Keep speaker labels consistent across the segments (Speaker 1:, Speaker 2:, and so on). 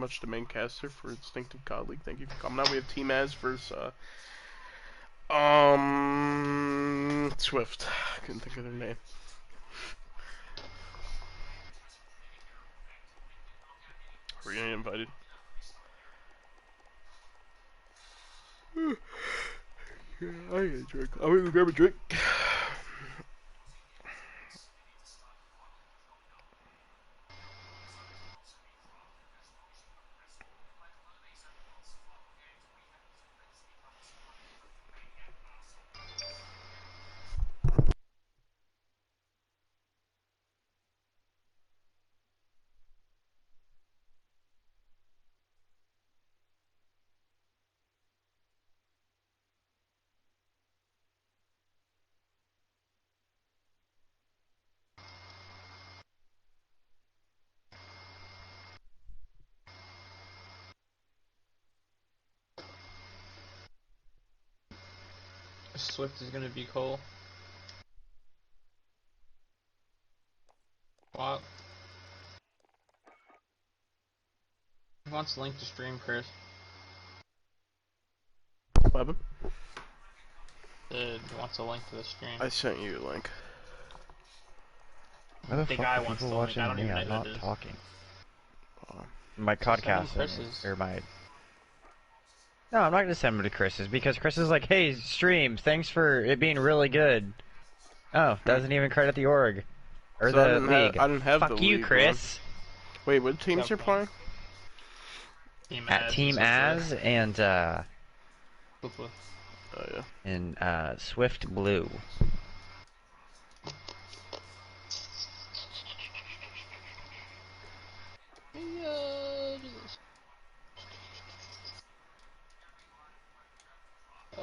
Speaker 1: much the main caster for Instinctive COD League. Thank you for coming out. We have Team Az versus Swift. Couldn't think of their name. We're getting invited. Yeah, I need a drink. I'm gonna grab a drink.
Speaker 2: Swift is gonna be cool. Wow. Who wants the link to stream, Chris?
Speaker 1: Weapon?
Speaker 2: Who wants a link to the stream?
Speaker 1: I sent you a link.
Speaker 3: Why the fuck are people watching me? I'm not talking. My codcast or my... No, I'm not gonna send them to Chris's because Chris is like, hey, stream, thanks for it being really good. Oh, doesn't even credit the org. Or
Speaker 1: So
Speaker 3: the league.
Speaker 1: I didn't have
Speaker 3: Fuck
Speaker 1: the
Speaker 3: you,
Speaker 1: league,
Speaker 3: Chris.
Speaker 1: Man. Wait, what teams you're playing?
Speaker 3: Team Az and
Speaker 1: Oh yeah.
Speaker 3: and Swift Blue.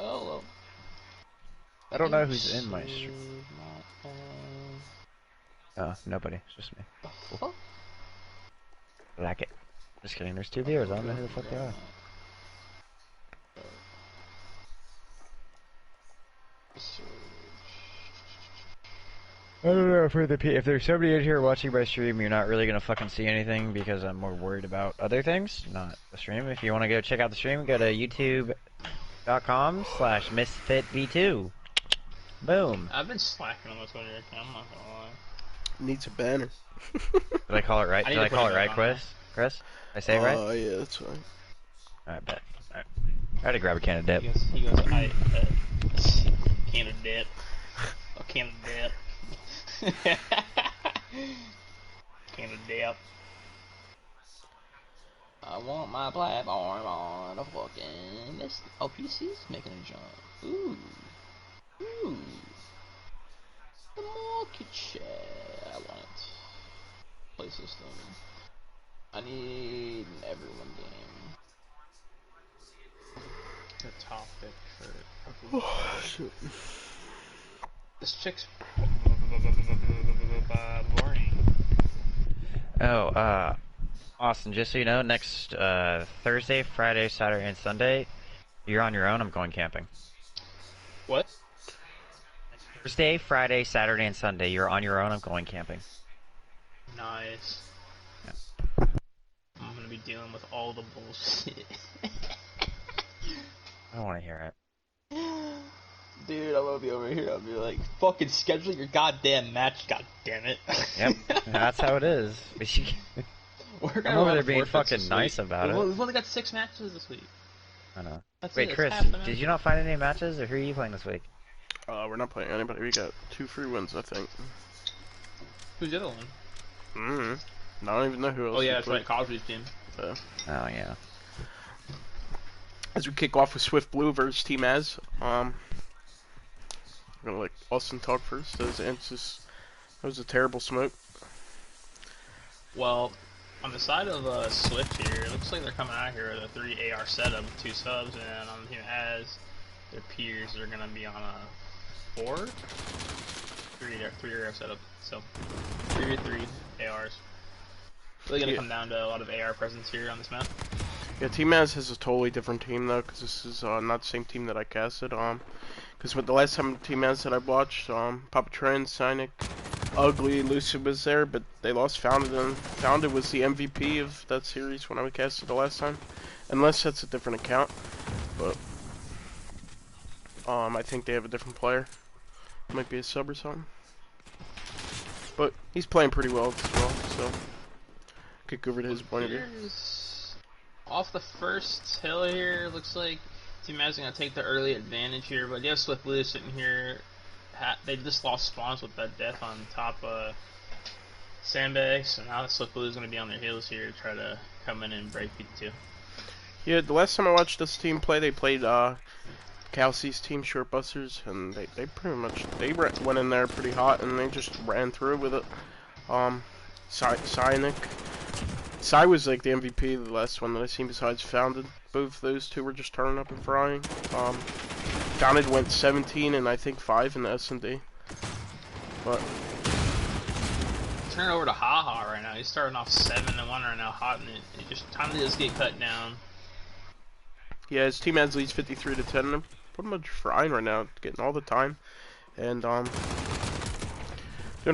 Speaker 2: Oh well.
Speaker 3: I don't know who's in my stream. Oh, nobody. It's just me. Cool. Like it. Just kidding. There's 2 viewers. I don't know who the fuck they are. I don't know if there's somebody in here watching my stream, you're not really gonna fucking see anything because I'm more worried about other things, not the stream. If you want to go check out the stream, go to youtube.com/misfitv2. Boom.
Speaker 2: I've been slacking on this Twitter account, I'm not gonna lie.
Speaker 1: Needs a banner.
Speaker 3: Did I call it right? Did I call it right, Chris? Chris? I say it right?
Speaker 1: Oh, yeah, that's fine.
Speaker 3: Alright, bet. Alright. I had to grab a can of dip.
Speaker 2: He goes, can of dip. A can of dip. Can of dip. I want my platform on the fucking... This... Oh, PC's making a jump. Ooh. Ooh. The market share. I want it. Play system. I need an everyone game. The topic for...
Speaker 1: Oh, shit.
Speaker 2: This chick's... boring.
Speaker 3: Oh, Austin, just so you know, next Thursday, Friday, Saturday, and Sunday, you're on your own. I'm going camping.
Speaker 2: What?
Speaker 3: Thursday, Friday, Saturday, and Sunday, you're on your own. I'm going camping.
Speaker 2: Nice.
Speaker 3: Yeah.
Speaker 2: I'm gonna be dealing with all the bullshit.
Speaker 3: I don't want to hear it.
Speaker 2: Dude, I'm gonna be over here. I'll be like, fucking schedule your goddamn match, goddammit.
Speaker 3: Yep, that's how it is.
Speaker 2: We're
Speaker 3: I'm over there being fucking nice about it.
Speaker 2: We've only got 6 matches this week.
Speaker 3: I know.
Speaker 2: That's
Speaker 3: Wait,
Speaker 2: it,
Speaker 3: Chris, did you not find any matches, or who are you playing this week?
Speaker 1: We're not playing anybody. We got 2 free wins, I think.
Speaker 2: Who's the other one?
Speaker 1: I don't even know who else.
Speaker 2: Oh yeah, that's right, Cosby's team.
Speaker 3: Oh yeah.
Speaker 1: As we kick off with Swift Blue versus Team Az, I'm gonna let Austin talk first. That was a terrible smoke.
Speaker 2: Well, on the side of Swift here, it looks like they're coming out here with a 3 AR setup with 2 subs, and on Team Az, their peers are gonna be on a 4? 3 AR setup. So 3v3 ARs. Really gonna come down to a lot of AR presence here on this map.
Speaker 1: Yeah, Team Az has a totally different team though, because this is not the same team that I casted. Because with the last time Team Az that I watched, Papa Tran, Cynic, ugly. Lucid was there, but they lost Founded, and Founded was the MVP of that series when I cast it the last time. Unless that's a different account, but I think they have a different player. Might be a sub or something. But he's playing pretty well as well, so kick over to his point of view.
Speaker 2: Off the first hill here, looks like Team Mav's gonna take the early advantage here, but you have Swift Blue sitting here. They just lost spawns with that death on top sandbags, so now Swift Blue is gonna be on their heels here to try to come in and break P2.
Speaker 1: Yeah, the last time I watched this team play, they played Kelsey's team, Short Busters, and they pretty much went in there pretty hot, and they just ran through with it. Psy was like the MVP of the last one that I seen besides Founded. Both those two were just turning up and frying. Founded went 17 and I think 5 in the S&D. But
Speaker 2: turn over to Haha right now. He's starting off 7-1 right now, hot, and it just time to just get cut down.
Speaker 1: Yeah, his team has leads 53 to 10. I'm pretty much frying right now, getting all the time, and doing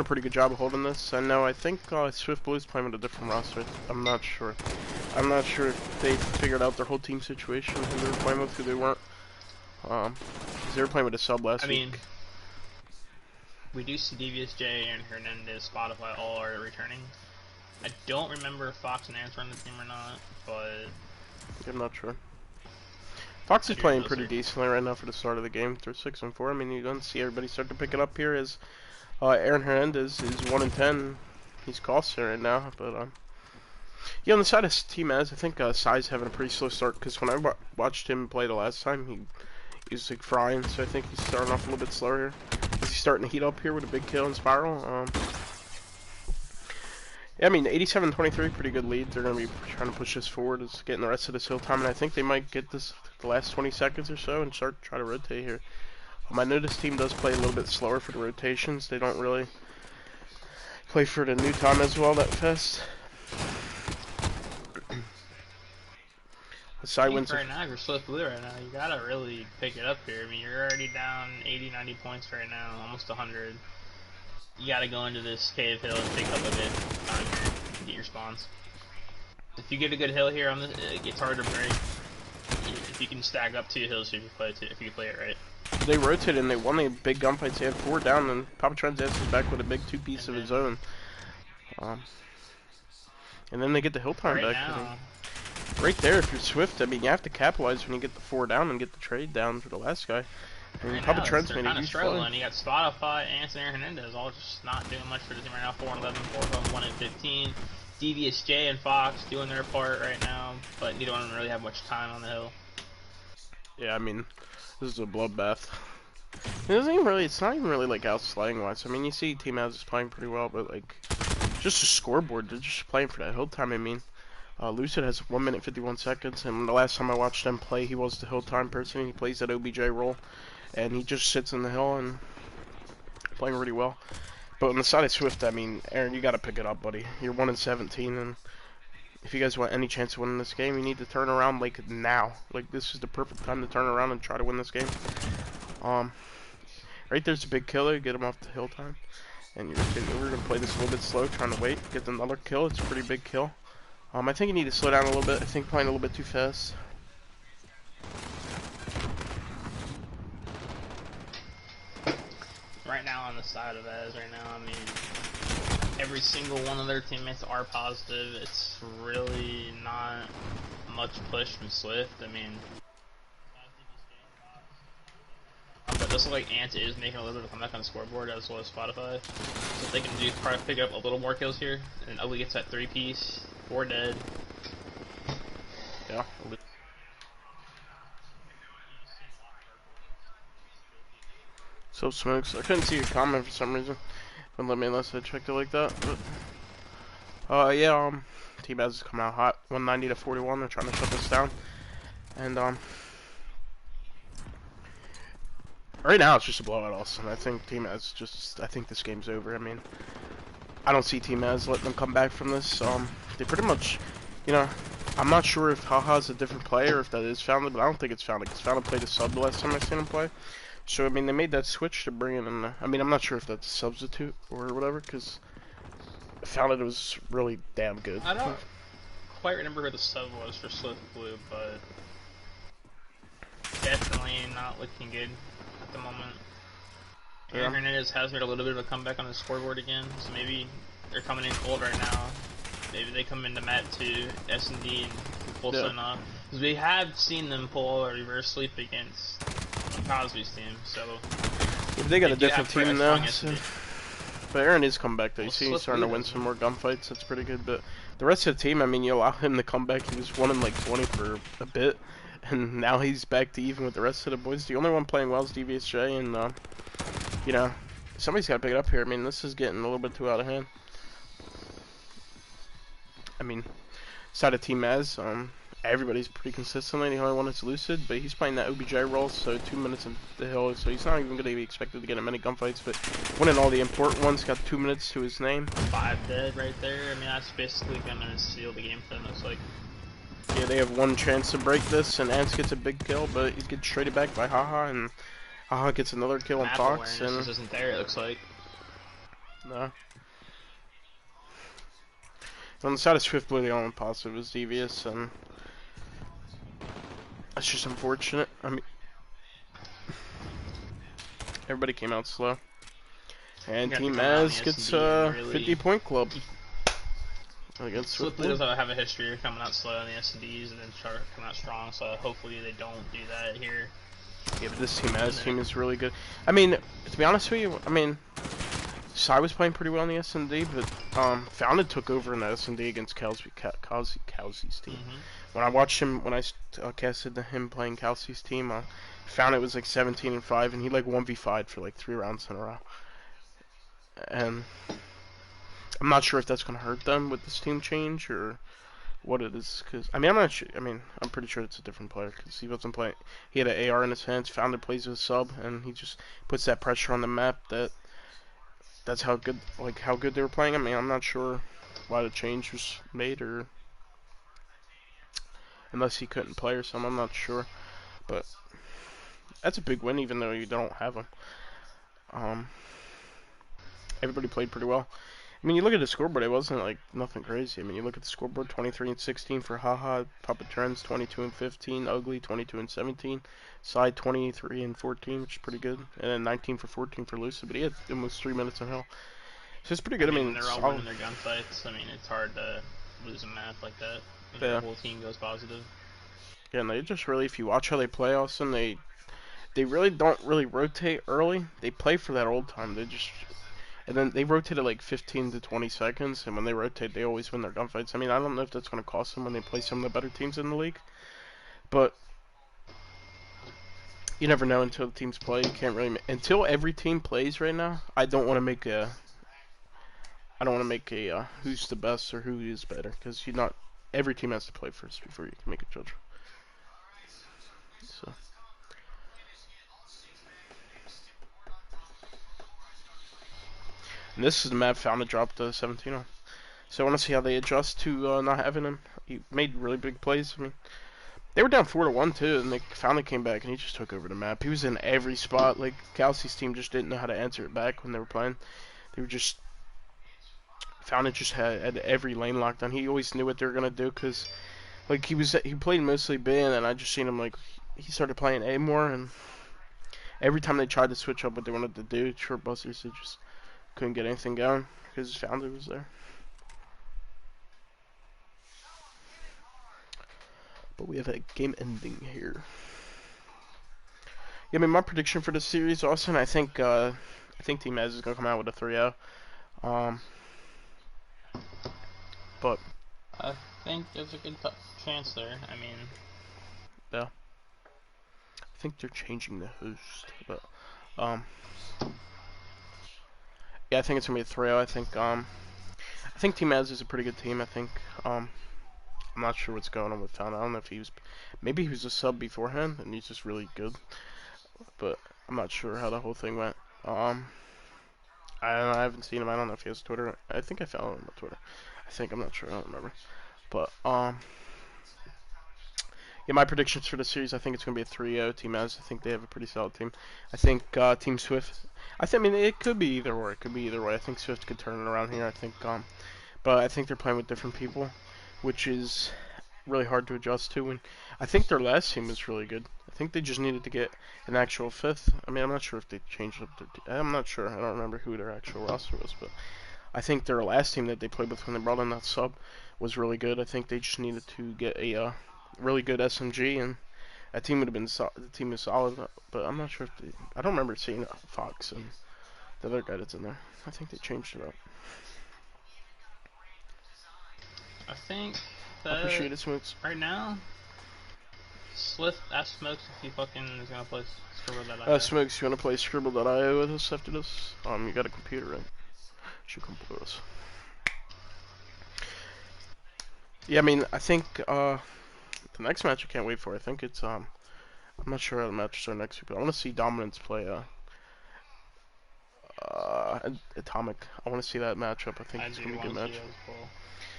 Speaker 1: a pretty good job of holding this. I know. I think Swift Blue's playing with a different roster. I'm not sure. I'm not sure if they figured out their whole team situation, who they were playing with, who they weren't. They were playing with a sub last week.
Speaker 2: We do see Devious J and Hernandez, Spotify all are returning. I don't remember if Fox and Ants run the team or not, but
Speaker 1: I'm not sure. Fox is playing pretty decently right now for the start of the game. They're 6-4. I mean, you're going to see everybody start to pick it up here as Aaron Hernandez is 1-10. He's costing right now, but yeah, on the side of Team Az, I think Sai's having a pretty slow start because when I watched him play the last time, he was like frying. So I think he's starting off a little bit slower here. He's starting to heat up here with a big kill and Spiral. Yeah, I mean, 87-23, pretty good lead. They're going to be trying to push this forward, is getting the rest of this hill time, and I think they might get this the last 20 seconds or so and try to rotate here. I know this team does play a little bit slower for the rotations. They don't really play for the new time as well that fast.
Speaker 2: I think right now, if you're Swift Blue right now, you gotta really pick it up here. I mean, you're already down 80-90 points right now, almost 100. You gotta go into this cave hill and pick up a bit of time here to get your spawns. If you get a good hill here on this, it gets hard to break. If you can stack up 2 hills if you play it right.
Speaker 1: They rotated and they won the big gunfights. They had 4 down, and Papa Trans is back with a big 2-piece of his own. And then they get the hill time back.
Speaker 2: Now,
Speaker 1: right there, if you're Swift, I mean, you have to capitalize when you get the 4 down and get the trade down for the last guy. I mean, Papa Trent's made a huge play.
Speaker 2: You got Spotify, Ants, and Aaron Hernandez all just not doing much for the team right now. 4-11, 4-1-15. Devious J and Fox doing their part right now, but neither one of them really have much time on the hill.
Speaker 1: Yeah, I mean, this is a bloodbath. It's not even really like out slaying wise. I mean, you see Team Az is playing pretty well, but like, just a scoreboard. They're just playing for that hill time. I mean, Lucid has 1 minute 51 seconds, and the last time I watched them play, he was the hill time person. He plays that OBJ role, and he just sits in the hill and playing really well. But on the side of Swift, I mean, Aaron, you got to pick it up, buddy. You're 1-17, and if you guys want any chance of winning this game, you need to turn around like now. Like, this is the perfect time to turn around and try to win this game. Right there's a big killer. Get him off the hill time, and we're gonna play this a little bit slow, trying to wait, get another kill. It's a pretty big kill. I think you need to slow down a little bit. I think playing a little bit too fast.
Speaker 2: Right now on the side of Az right now, I mean, every single one of their teammates are positive. It's really not much push from Swift. I mean, but it does look like Ant is making a little bit of a comeback on the scoreboard as well as Spotify. So if they can do probably pick up a little more kills here, and Ugly gets that 3-piece, 4 dead.
Speaker 1: Yeah. So Smokes, I couldn't see your comment for some reason. Wouldn't let me unless I checked it like that. But yeah, Team Az is coming out hot, 190 to 41. They're trying to shut this down, and right now it's just a blowout. Also, I think Team Az I think this game's over. I mean, I don't see Team Az letting them come back from this. They pretty much, you know, I'm not sure if Haha's a different player, if that is Founded, but I don't think it's Founded, because Founded played a sub the last time I seen him play. So I mean, they made that switch to bring in. I mean, I'm not sure if that's a substitute or whatever, because I found it was really damn good.
Speaker 2: I don't quite remember who the sub was for Swift Blue, but definitely not looking good at the moment. Aaron Hernandez has made a little bit of a comeback on the scoreboard again, so maybe they're coming in cold right now. Maybe they come into Mat 2, S&D, and pull something off. Because we have seen them pull a reverse sweep against Cosby's team, so...
Speaker 1: If they got a different team now, so... But Aaron is coming back though. You see he's starting to win some more gunfights, that's pretty good. But the rest of the team, I mean, you allow him to come back. He was 1 in like 20 for a bit, and now he's back to even with the rest of the boys. The only one playing well is DVSJ, and you know, somebody's got to pick it up here. I mean, this is getting a little bit too out of hand. I mean, side of Team Az, everybody's pretty consistently. The only one is Lucid, but he's playing that OBJ role, so 2 minutes in the hill, so he's not even going to be expected to get in many gunfights, but winning all the important ones, got 2 minutes to his name.
Speaker 2: 5 dead right there. I mean, that's basically going to seal the game for them, looks like.
Speaker 1: Yeah, they have one chance to break this, and Ants gets a big kill, but he gets traded back by Haha, and Haha gets another kill on Fox.
Speaker 2: And just isn't there, it looks like.
Speaker 1: No. On the side of Swift Blue, the only positive is Devious, and that's just unfortunate. I mean, everybody came out slow. And Team Az gets a 50-point club. Against Swift Blue
Speaker 2: doesn't have a history of coming out slow in the S&Ds and then come out strong, so hopefully they don't do that here.
Speaker 1: Yeah, but this Team Az team is really good. I mean, to be honest with you, I mean, Sai was playing pretty well in the S&D, but Founded took over in the S&D against Kelsey's team. When I watched him, when I casted him playing Kelsey's team, Founded was like 17-5, and he like 1v5'd for like 3 rounds in a row. And I'm not sure if that's gonna hurt them with this team change or what it is. Cause I mean, I'm not sure. I mean, I'm pretty sure it's a different player because he wasn't playing. He had an AR in his hands. Founded plays with a sub, and he just puts that pressure on the map. That's how good, like how good they were playing. I mean, I'm not sure why the change was made, or unless he couldn't play or something. I'm not sure, but that's a big win, even though you don't have him. Everybody played pretty well. I mean, you look at the scoreboard, it wasn't like nothing crazy. I mean, you look at the scoreboard, 23-16 for Haha, Papa Trends 22-15, Ugly 22-17, Side 23-14, which is pretty good, and then 19 for 14 for Lucid, but he had almost 3 minutes in hell. So it's pretty good. I mean,
Speaker 2: when they're all winning their gunfights, I mean, it's hard to lose a map like that when the whole team goes positive.
Speaker 1: Yeah, and they just really, if you watch how they play, Austin, they really don't really rotate early. They play for that old time. They just... And then they rotated like 15 to 20 seconds, and when they rotate, they always win their gunfights. I mean, I don't know if that's going to cost them when they play some of the better teams in the league, but you never know until the teams play. You can't really until every team plays right now. I don't want to make a who's the best or who is better, because every team has to play first before you can make a judge. So. And this is the map Founded dropped 17 on. So I want to see how they adjust to not having him. He made really big plays. I mean, they were down 4-1 too, and they Founded came back and he just took over the map. He was in every spot. Like Kelsey's team just didn't know how to answer it back when they were playing. They were just Founded just had every lane locked on. He always knew what they were gonna do because like he played mostly B, and then I just seen him like he started playing A more, and every time they tried to switch up what they wanted to do, short busters, they just couldn't get anything going because Founded was there. But we have a game ending here. Yeah, I mean, my prediction for this series, Austin, I think Team Az is gonna come out with a 3-0. But
Speaker 2: I think there's a good chance there. I mean,
Speaker 1: yeah, I think they're changing the host, but yeah, I think it's gonna be a 3-0. I think Team Az is a pretty good team. I think I'm not sure what's going on with Found. I don't know if maybe he was a sub beforehand and he's just really good, but I'm not sure how the whole thing went. I haven't seen him. I don't know if he has Twitter. I think I found him on Twitter. I'm not sure. I don't remember. But Yeah, my predictions for the series, I think it's going to be a 3-0 Team Az. I think they have a pretty solid team. I think Team Swift, I mean, it could be either or. It could be either way. I think Swift could turn it around here. I think, but I think they're playing with different people, which is really hard to adjust to. And I think their last team was really good. I think they just needed to get an actual fifth. I mean, I'm not sure if they changed up their I'm not sure. I don't remember who their actual roster was, but I think their last team that they played with when they brought in that sub was really good. I think they just needed to get a really good SMG, and that team would have been the team is solid. But I'm not sure if they. I don't remember seeing Fox and the other guy that's in there. I think they changed it up.
Speaker 2: I think
Speaker 1: I
Speaker 2: that
Speaker 1: appreciate it, Smokes.
Speaker 2: right now, Swift ask Smokes if he fucking is gonna play Scribble.io.
Speaker 1: Smokes, you wanna play Scribble.io with us after this? You got a computer, right? Should come play with us. Yeah, I mean, I think the next match I can't wait for. I think it's I'm not sure how the matches are next week, but I want to see Dominance play Atomic. I want to see that matchup. I think it's gonna be a good match.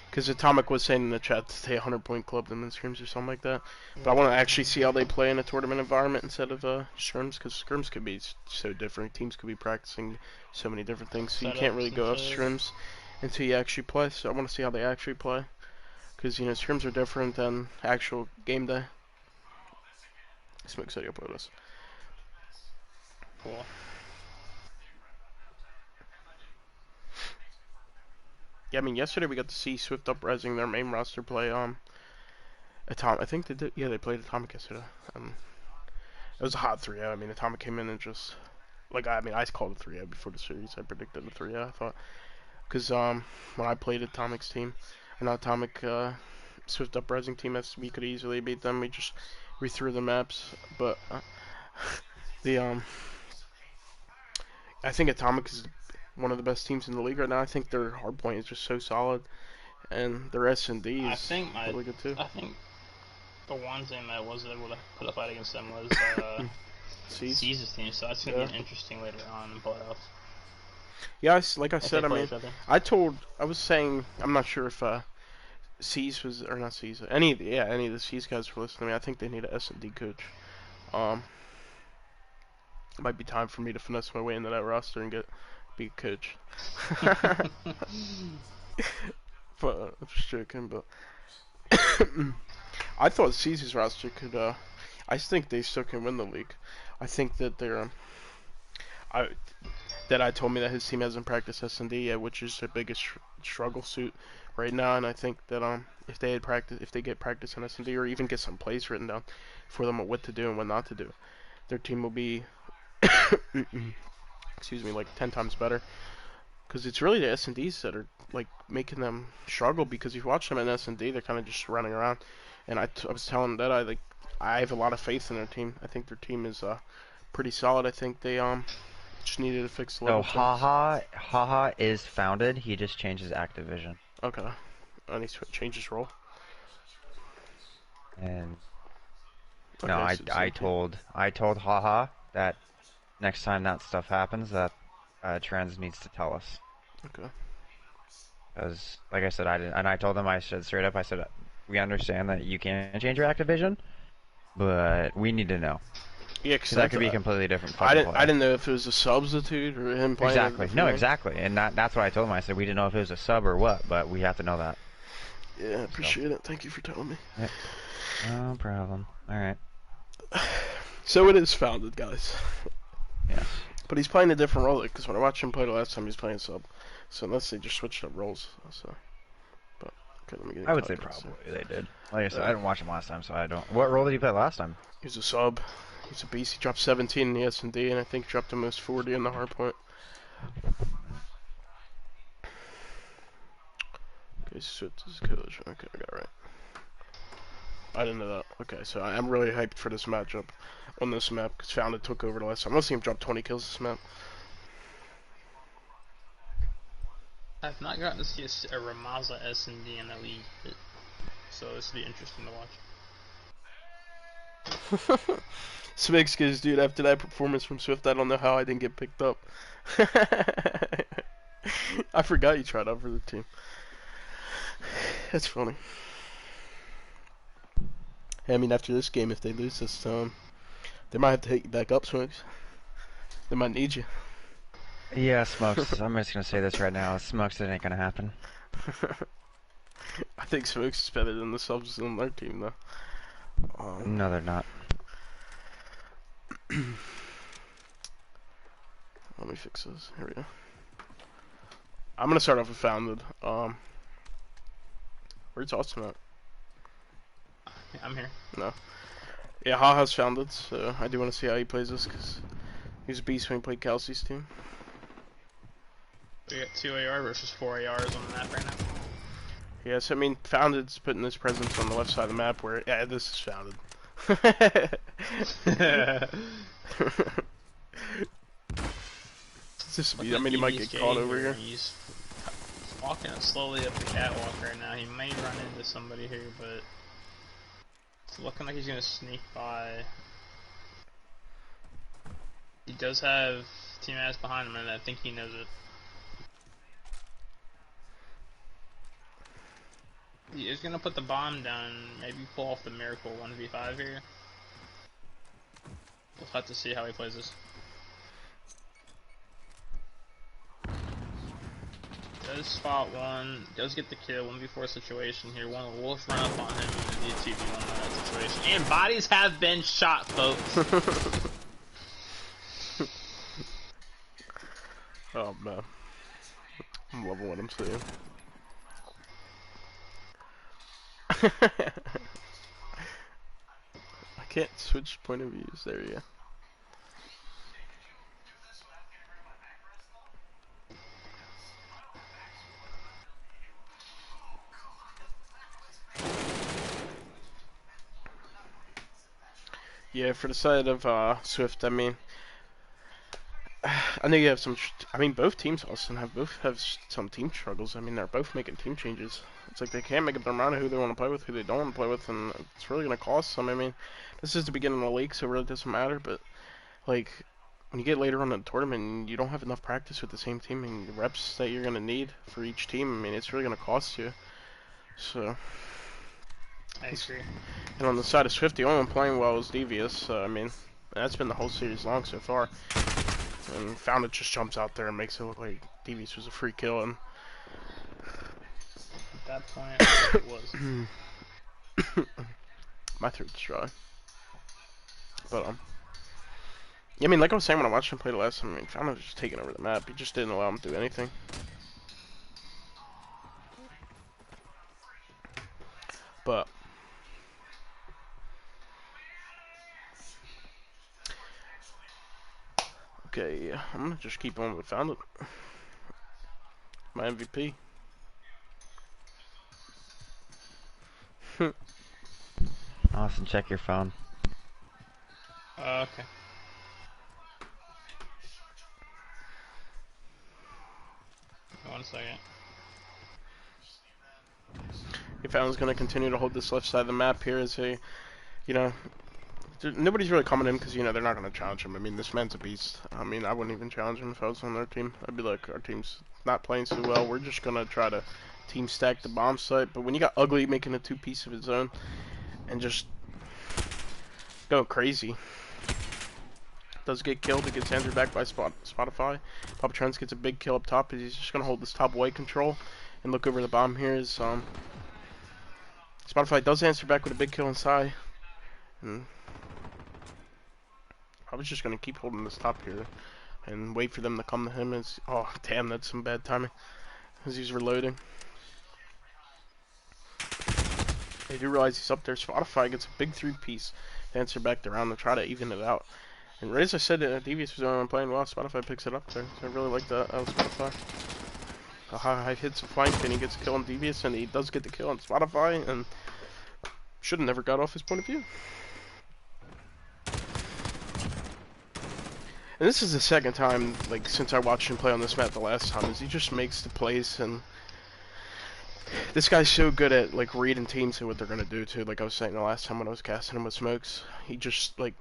Speaker 1: Because Atomic was saying in the chat to stay 100-point club them in scrims or something like that. But I want to actually see how they play in a tournament environment instead of scrims, because scrims could be so different. Teams could be practicing so many different things, so you can't really go off scrims until you actually play. So I want to see how they actually play, because you know scrims are different than actual game day. Smoke said he'll play with us.
Speaker 2: Cool.
Speaker 1: Yeah, I mean, yesterday we got to see Swift Uprising, their main roster, play Atomic. I think they did. Yeah, they played Atomic yesterday. It was a hot 3-0. I mean, Atomic came in and just I called it 3-0 before the series. I predicted a 3-0. I thought because when I played Atomic's team, and Atomic Swift Uprising team, we could easily beat them. We just rethrew the maps, but I think Atomic is one of the best teams in the league right now. I think their hardpoint is just so solid, and their S&D is really good too.
Speaker 2: I think the one thing that was able to put a fight against them was C's team, so that's gonna be interesting later on in playoffs.
Speaker 1: Yeah, like I said, I mean, I was saying, I'm not sure if C's was or not C's, any of the C's guys were listening to me. I think they need an S&D coach. It might be time for me to finesse my way into that roster and be a coach. But I'm just joking. But I thought C's roster could. I think they still can win the league. I think that they're. I told me that his team hasn't practiced S&D yet, which is their biggest struggle suit right now. And I think that if they get practice in S&D, or even get some plays written down for them on what to do and what not to do, their team will be. Excuse me, like 10 times better. Because it's really the S&Ds that are like making them struggle. Because if you watch them in S&D, they're kind of just running around. And I was telling that I have a lot of faith in their team. I think their team is pretty solid. I think they just needed to fix the level.
Speaker 3: So Haha is founded. He just changed his Activision.
Speaker 1: Okay, and he changed his role.
Speaker 3: And okay, no, I told Haha that next time that stuff happens, that Trends needs to tell us.
Speaker 1: Okay.
Speaker 3: Because, like I said, I told them, I said straight up, I said, we understand that you can't change your Activision, but we need to know.
Speaker 1: Yeah, because
Speaker 3: that could be a completely different play.
Speaker 1: I didn't know if it was a substitute or him playing.
Speaker 3: Exactly. No, exactly. And that's what I told him. I said, we didn't know if it was a sub or what, but we have to know that.
Speaker 1: Yeah, I appreciate it. Thank you for telling me.
Speaker 3: Yep. No problem. Alright.
Speaker 1: So it is founded, guys.
Speaker 3: Yes.
Speaker 1: But he's playing a different role, because when I watched him play the last time, he's playing sub. So unless they just switched up roles. So, but okay, let me get.
Speaker 3: I would say probably they did. Like I said, I didn't watch him last time, so I don't. What role did he play last time?
Speaker 1: He was a sub. He's a beast. He dropped 17 in the S&D, and I think dropped almost 40 in the hardpoint. Okay, switch his coach. Okay, I got it right. I didn't know that. Okay, so I'm really hyped for this matchup on this map, because Founded took over the last time. I want to see him drop 20 kills this map.
Speaker 2: I've not gotten to see a Ramaza S&D in that league, so this will be interesting to watch.
Speaker 1: Smigs goes, dude, after that performance from Swift, I don't know how I didn't get picked up. I forgot you tried out for the team. That's funny. I mean, after this game, if they lose this, they might have to hit you back up, Smokes. They might need you.
Speaker 3: Yeah, Smokes. I'm just gonna say this right now. Smokes, it ain't gonna happen.
Speaker 1: I think Smokes is better than the subs on their team, though.
Speaker 3: No, they're not.
Speaker 1: Let me fix this. Here we go. I'm gonna start off with Founded. Where's Austin at?
Speaker 2: I'm here.
Speaker 1: No. Yeah, Haha's Founded, so I do want to see how he plays this, because he's a beast when he played Kelsey's team.
Speaker 2: We got 2 AR versus 4 ARs on the map right now.
Speaker 1: Yes, I mean, Founded's putting his presence on the left side of the map where, yeah, this is Founded. Just I mean, he might get caught over here.
Speaker 2: He's walking slowly up the catwalk right now. He may run into somebody here, but it's looking like he's gonna sneak by. He does have team ass behind him, and I think he knows it. He is gonna put the bomb down, maybe pull off the miracle 1v5 here. We'll have to see how he plays this. Does spot one, does get the kill, 1v4 situation here. One of the Wolves run up on him in the 2v1 in that situation. And bodies have been shot, folks.
Speaker 1: Oh man. I'm loving what I'm seeing. I can't switch point of views. There you go. Yeah, for the side of Swift, I mean, I know you have some. I mean, both teams also both have some team struggles. I mean, they're both making team changes. It's like they can't make up their mind of who they want to play with, who they don't want to play with, and it's really going to cost them. I mean, this is the beginning of the league, so it really doesn't matter. But like, when you get later on in the tournament, you don't have enough practice with the same team and the reps that you're going to need for each team. I mean, it's really going to cost you. So.
Speaker 2: I agree.
Speaker 1: And on the side of Swift, the only one playing well is Devious. I mean, that's been the whole series long so far. And Founded just jumps out there and makes it look like Devious was a free kill. And
Speaker 2: at that point, I think it was.
Speaker 1: My throat's dry. But yeah, I mean, like I was saying when I watched him play the last time, I mean, Founded was just taking over the map. He just didn't allow him to do anything. But okay, I'm gonna just keep on with Founded. My MVP.
Speaker 3: Austin, check your phone.
Speaker 2: Okay. One second.
Speaker 1: If Alan's going to continue to hold this left side of the map here as a, you know, nobody's really coming in because, you know, they're not going to challenge him. I mean, this man's a beast. I mean, I wouldn't even challenge him if I was on their team. I'd be like, our team's not playing so well. We're just going to try to team stack the bomb site. But when you got Ugly making a two-piece of his own and just going crazy, does get killed. It gets answered back by Spotify. Papa Trends gets a big kill up top. He's just going to hold this top white control and look over the bomb here. Is Spotify does answer back with a big kill inside. And probably just going to keep holding this top here and wait for them to come to him. As oh, damn, that's some bad timing as he's reloading. They do realize he's up there. Spotify gets a big three-piece to answer back around to try to even it out. And right as I said, Devious was the only one playing well. Spotify picks it up there. So I really like that out of Spotify. High hits a flank, and he gets a kill on Devious, and he does get the kill on Spotify, and should have never got off his point of view. And this is the second time, like, since I watched him play on this map the last time, is he just makes the plays, and this guy's so good at, like, reading teams and what they're gonna do, too. Like I was saying the last time when I was casting him with Smokes, he just, like,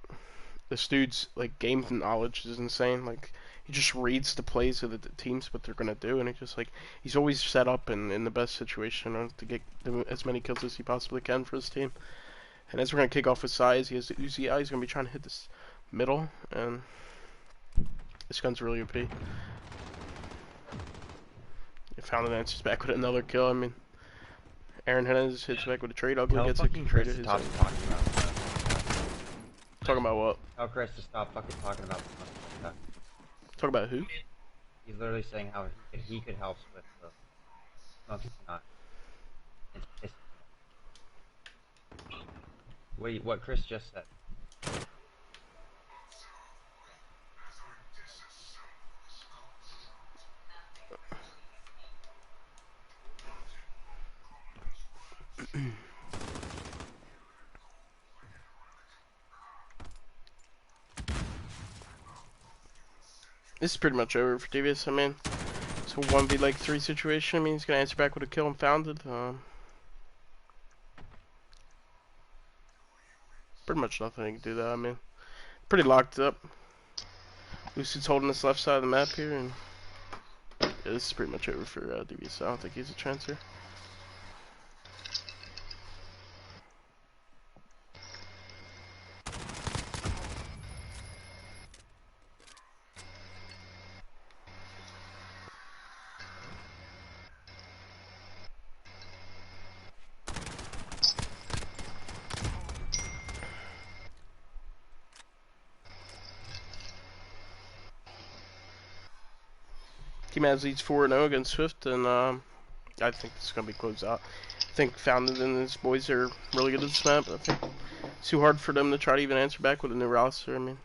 Speaker 1: this dude's, like, game knowledge is insane. Like, he just reads the plays of the teams, what they're gonna do, and he just, like, he's always set up in the best situation to get as many kills as he possibly can for his team. And as we're gonna kick off with size, he has the Uzi out. He's gonna be trying to hit this middle, and this gun's really OP. Found an answers back with another kill. I mean, Aaron Hernandez hits back with a trade. Ugly gets a trade at his
Speaker 3: talking about.
Speaker 1: Talking about what?
Speaker 3: Tell Chris to stop fucking talking about stuff.
Speaker 1: Talk about who?
Speaker 3: He's literally saying how he could help with the smoking not. Wait, what Chris just said.
Speaker 1: This is pretty much over for Devious. I mean, it's a 1v3 situation. I mean, he's gonna answer back with a kill and founded. Pretty much nothing he can do that. I mean, pretty locked up. Lucid's holding this left side of the map here, and yeah, this is pretty much over for Devious. I don't think he's a chance here. Team has leads 4-0 against Swift, and I think it's going to be closed out. I think Founded and his boys are really good at this map. I think it's too hard for them to try to even answer back with a new roster. I mean,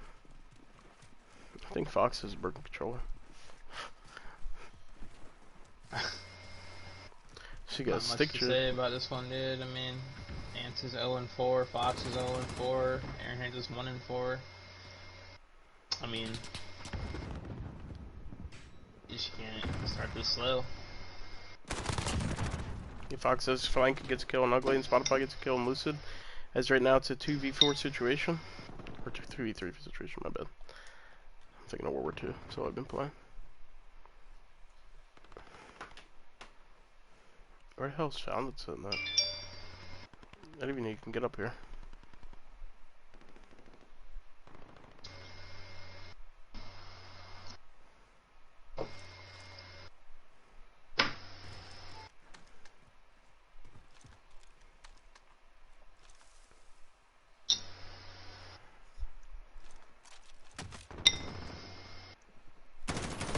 Speaker 1: I think Fox is a broken controller. So you got
Speaker 2: Not much to say about this one, dude. I mean, Ants is 0-4, Fox is 0-4, Aaron Haynes is 1-4. I mean, you just can't start this slow.
Speaker 1: Fox says Flank gets a kill on Ugly, and Spotify gets a kill on Lucid. As right now, it's a 2v4 situation. Or 3v3 situation, my bad. I'm thinking of World War II. That's all I've been playing. Where the hell's Founded sitting at? I don't even know you can get up here.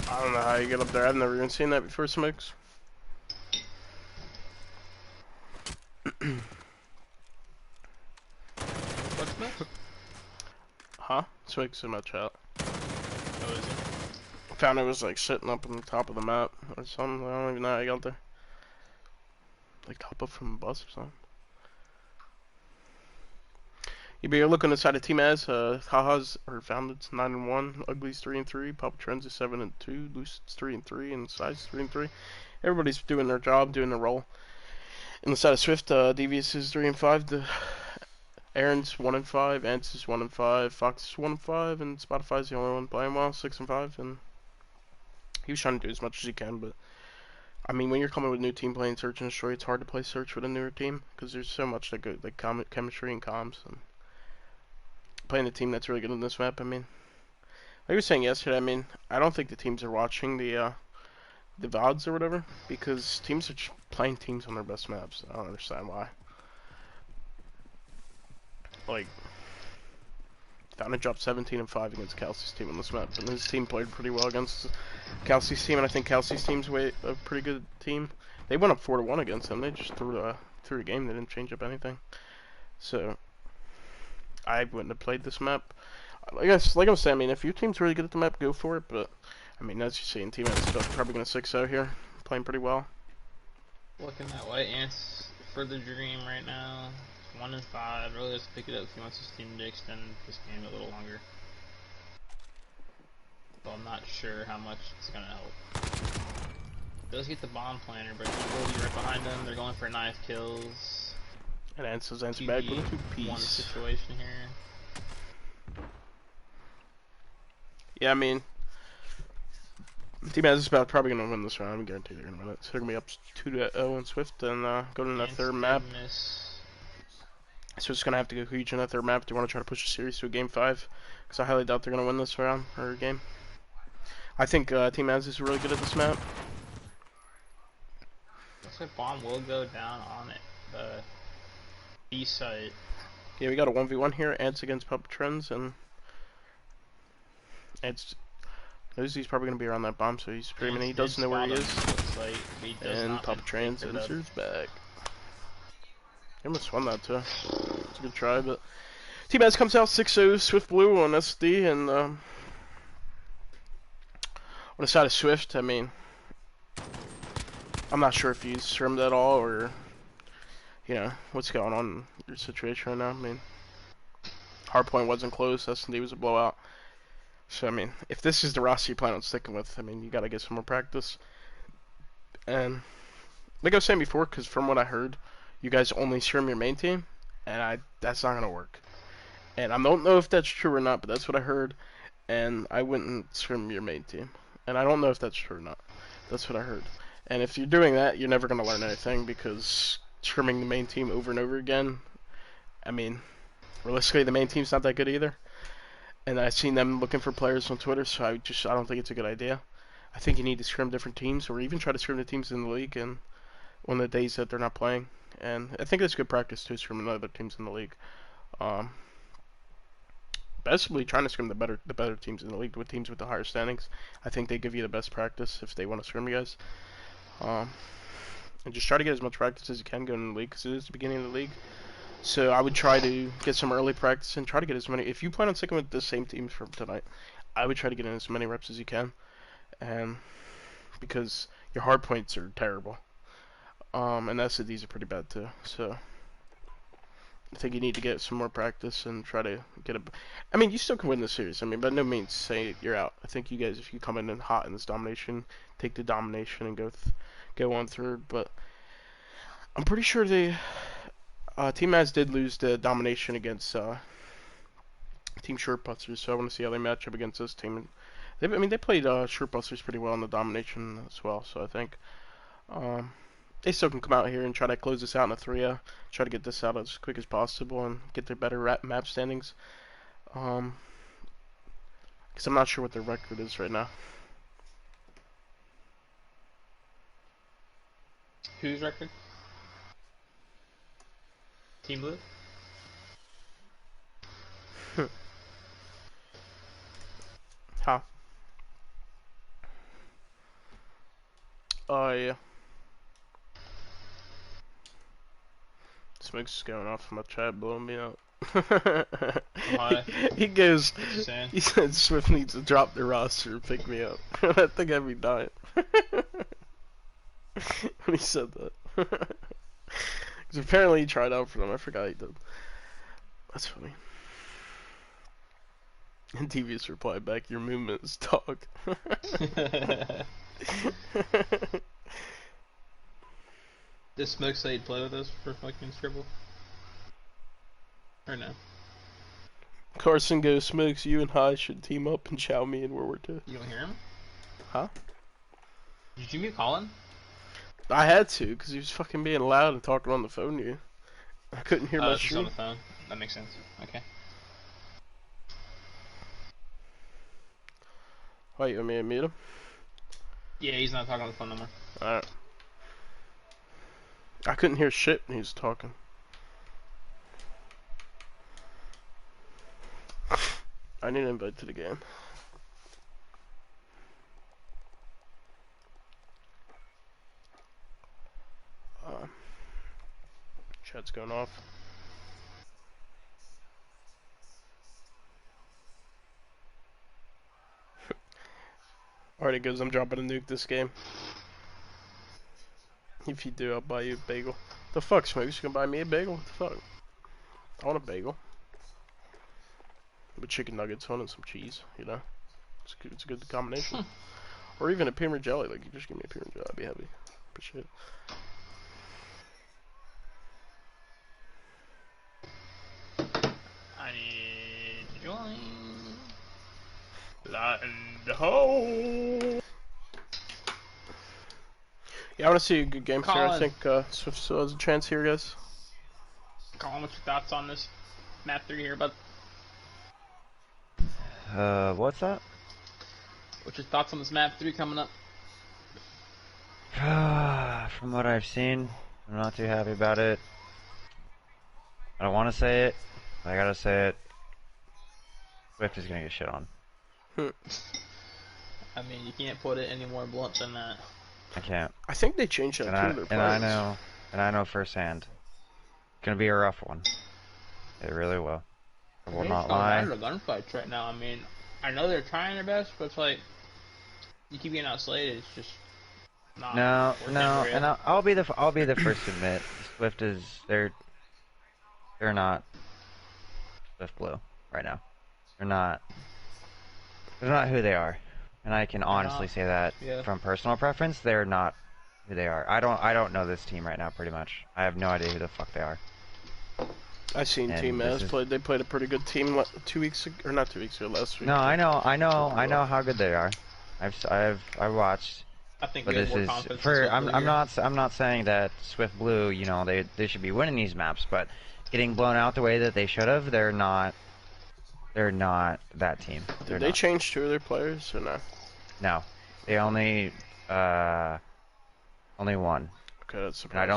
Speaker 1: I don't know how you get up there. I've never even seen that before, Smokes.
Speaker 2: What Smokes?
Speaker 1: Huh? Smokes in my chat.
Speaker 2: Oh, is it?
Speaker 1: Found it was like sitting up on the top of the map or something. I don't even know how I got there. Like hop up from a bus or something. You're looking inside of Team Az, Haha's or Founded's 9-1, Ugly's 3-3, Papa Trends is 7-2, Lucid's 3-3, and Size 3-3. Everybody's doing their job, doing their role. In the side of Swift, Devious is 3-5, Aaron's 1-5, Ants is 1-5, Fox is 1-5, and Spotify's the only one playing well, 6-5. And he was trying to do as much as he can, but I mean, when you're coming with a new team playing Search and Destroy, it's hard to play Search with a newer team because there's so much like chemistry and comms and playing a team that's really good on this map. I mean, like I was saying yesterday, I mean, I don't think the teams are watching the VODs or whatever, because teams are just playing teams on their best maps. I don't understand why. Like, Founded dropped 17-5 against Kelsey's team on this map, and his team played pretty well against Kelsey's team, and I think Kelsey's team's a pretty good team. They went up 4-1 against them. They just threw a game. They didn't change up anything. So I wouldn't have played this map. Like I was saying, I mean, if your team's really good at the map, go for it. But I mean, as you see, Team Ants is probably going to 6-0 here, playing pretty well.
Speaker 2: Looking that way, Ants for the dream right now. 1-5. Really has to pick it up if he wants his team to extend this game a little longer. But I'm not sure how much it's going to help. Does get the bomb planter, but he will be right behind them. They're going for 9 kills.
Speaker 1: And Ants answer back with a 2-piece.
Speaker 2: One situation here.
Speaker 1: Yeah, I mean, Team Ants is probably going to win this round. I'm guaranteed they're going to win it. So they're going to be up 2-0 in Swift and go to the third map. So it's gonna have to go huge on that third map. They want to try to push the series to a game 5, because I highly doubt they're gonna win this round or game. I think Team Az is really good at this map.
Speaker 2: Looks like bomb will go down on it. The B site.
Speaker 1: Yeah, we got a 1v1 here. Ants against Puppet Trends, and Ants knows he's probably gonna be around that bomb, so he's pretty. I mean, he doesn't know where he is.
Speaker 2: Like, he does
Speaker 1: and
Speaker 2: not
Speaker 1: Puppet Trends enters back. He almost won that too. It's a good try, but Team Az comes out 6-0 Swift Blue on SD, and on the side of Swift, I mean, I'm not sure if he's trimmed at all or, you know, what's going on in your situation right now. I mean, Hardpoint wasn't close, S&D was a blowout. So, I mean, if this is the roster you plan on sticking with, I mean, you gotta get some more practice. And, like I was saying before, because from what I heard, you guys only scrim your main team, and that's not gonna work. And I don't know if that's true or not, but that's what I heard, and I wouldn't scrim your main team. And I don't know if that's true or not. That's what I heard. And if you're doing that, you're never gonna learn anything, because scrimming the main team over and over again, I mean, realistically, the main team's not that good either. And I've seen them looking for players on Twitter, so I don't think it's a good idea. I think you need to scrim different teams, or even try to scrim the teams in the league and on the days that they're not playing. And I think it's good practice to scrim other teams in the league. Basically, trying to scrim the better teams in the league with teams with the higher standings. I think they give you the best practice if they want to scrim you guys. And just try to get as much practice as you can going in the league, because it is the beginning of the league. So I would try to get some early practice and try to get as many. If you plan on sticking with the same teams from tonight, I would try to get in as many reps as you can, and because your hard points are terrible, and SDs are pretty bad too. So I think you need to get some more practice and try to get a. I mean, you still can win the series. I mean, by no means say you're out. I think you guys, if you come in hot in this domination, take the domination and go on through. But I'm pretty sure they. Team Az did lose the domination against Team Shortbusters, so I want to see how they match up against this team. I mean, they played Shortbusters pretty well in the domination as well, so I think they still can come out here and try to close this out in a 3-0, try to get this out as quick as possible and get their better map standings. Because I'm not sure what their record is right now.
Speaker 2: Whose record? Team Blue?
Speaker 1: Huh. Oh, yeah. Smoke's just going off in my chat, blowing me up.
Speaker 2: Why?
Speaker 1: He goes,
Speaker 2: He
Speaker 1: said Swift needs to drop the roster and pick me up. That thing had me dying. When he said that. Because apparently he tried out for them, I forgot he did. That's funny. And Devious replied back, your movement is dog.
Speaker 2: Does Smoke say he'd play with us for fucking Scribble? Or no?
Speaker 1: Carson goes, Smokes, you and High should team up and chow me in World War II.
Speaker 2: You don't hear him?
Speaker 1: Huh?
Speaker 2: Did you mute Colin?
Speaker 1: I had to, because he was fucking being loud and talking on the phone to you. I couldn't hear my stream.
Speaker 2: On the phone. That makes sense. Okay.
Speaker 1: Why, you want me to mute him?
Speaker 2: Yeah, he's not talking on the phone no more.
Speaker 1: Alright. I couldn't hear shit when he was talking. I need an invite to the game. Chat's going off. Alright, it goes, I'm dropping a nuke this game. If you do, I'll buy you a bagel. The fuck, Smokes? You gonna buy me a bagel? What the fuck? I want a bagel. With chicken nuggets on and some cheese, you know? It's a good combination. Or even a peanut jelly, like, you just give me a peanut jelly, I'd be happy. Appreciate it.
Speaker 2: I need to join. Light in the hole.
Speaker 1: Yeah, I want to see a good game here. I
Speaker 2: Colin.
Speaker 1: think Swift still has a chance here, guys.
Speaker 2: Colin, what's your thoughts on this map 3 here, bud?
Speaker 3: What's that?
Speaker 2: What's your thoughts on this map 3 coming up?
Speaker 3: From what I've seen, I'm not too happy about it. I don't want to say it, but I gotta say it. Swift is gonna get shit on.
Speaker 2: I mean, you can't put it any more blunt than that.
Speaker 3: I can't.
Speaker 1: I think they changed that too. Their players.
Speaker 3: And I know firsthand. It's gonna be a rough one. It really will. I will not lie.
Speaker 2: They're gunfights right now. I mean, I know they're trying their best, but it's like you keep getting outslated. It's just not.
Speaker 3: No, and I'll be the first to admit, Swift is they're not Swift Blue right now. They're not who they are, and I can honestly say that from personal preference. They're not who they are. I don't know this team right now. Pretty much, I have no idea who the fuck they are.
Speaker 1: I've seen Team Az play. They played a pretty good team 2 weeks ago, or not 2 weeks ago, last week.
Speaker 3: No, I know how good they are. I've watched.
Speaker 2: I think
Speaker 3: but this is I'm not saying that Swift Blue, you know, they should be winning these maps, but getting blown out the way that they should have, they're not that team.
Speaker 1: Did they change 2 of their players or no?
Speaker 3: No, they only one.
Speaker 1: Okay, that's surprising.
Speaker 3: And I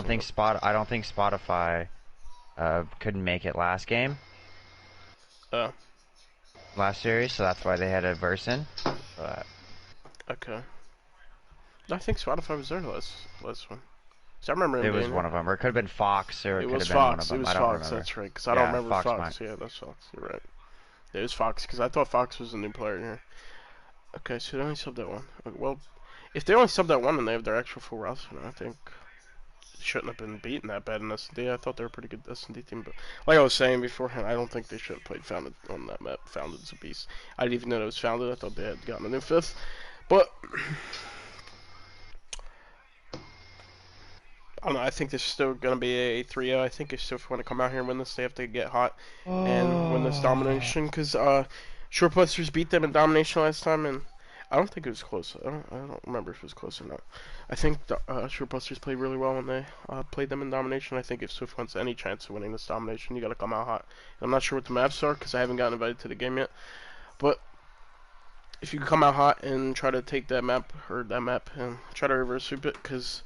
Speaker 3: don't think Spotify couldn't make it last game.
Speaker 1: Oh.
Speaker 3: Last series, so that's why they had a verse in. But
Speaker 1: okay. I think Spotify was there last one. So I remember
Speaker 3: it was one of them, or it could have been Fox, or it could have been one of them.
Speaker 1: It was Fox. That's right. Because I don't remember Fox. Yeah, that's Fox. You're right. It was Fox because I thought Fox was a new player here. Okay, so they only subbed that one. Well, if they only subbed that one and they have their actual full roster, I think they shouldn't have been beaten that bad in S&D. I thought they were a pretty good S&D team, but like I was saying beforehand, I don't think they should have played Founded on that map. Founded's a beast. I didn't even know it was Founded. I thought they had gotten a new 5th, but I don't know. I think this is still going to be a 3-0. I think if still want to come out here and win this, they have to get hot and win this domination. Because Shortbusters beat them in domination last time, and I don't think it was close. I don't remember if it was close or not. I think Shortbusters played really well when they played them in domination. I think if Swift wants any chance of winning this domination, you got to come out hot. I'm not sure what the maps are because I haven't gotten invited to the game yet. But if you come out hot and try to take that map and try to reverse sweep it, because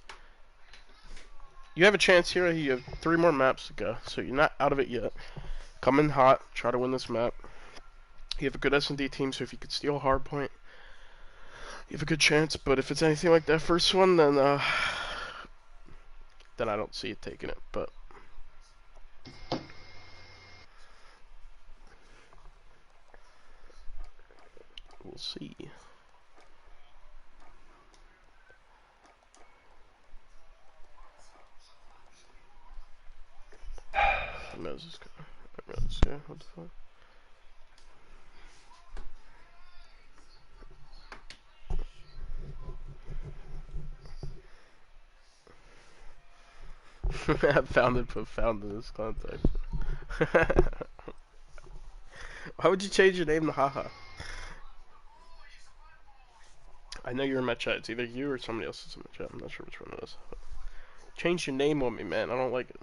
Speaker 1: you have a chance here. You have 3 more maps to go, so you're not out of it yet. Come in hot, try to win this map. You have a good S&D team, so if you could steal a hard point, you have a good chance. But if it's anything like that first one, then I don't see it taking it. But we'll see. What the fuck? I found in this contact. Why would you change your name to Haha? I know you're in my chat. It's either you or somebody else is in my chat. I'm not sure which one it is. Change your name on me, man. I don't like it.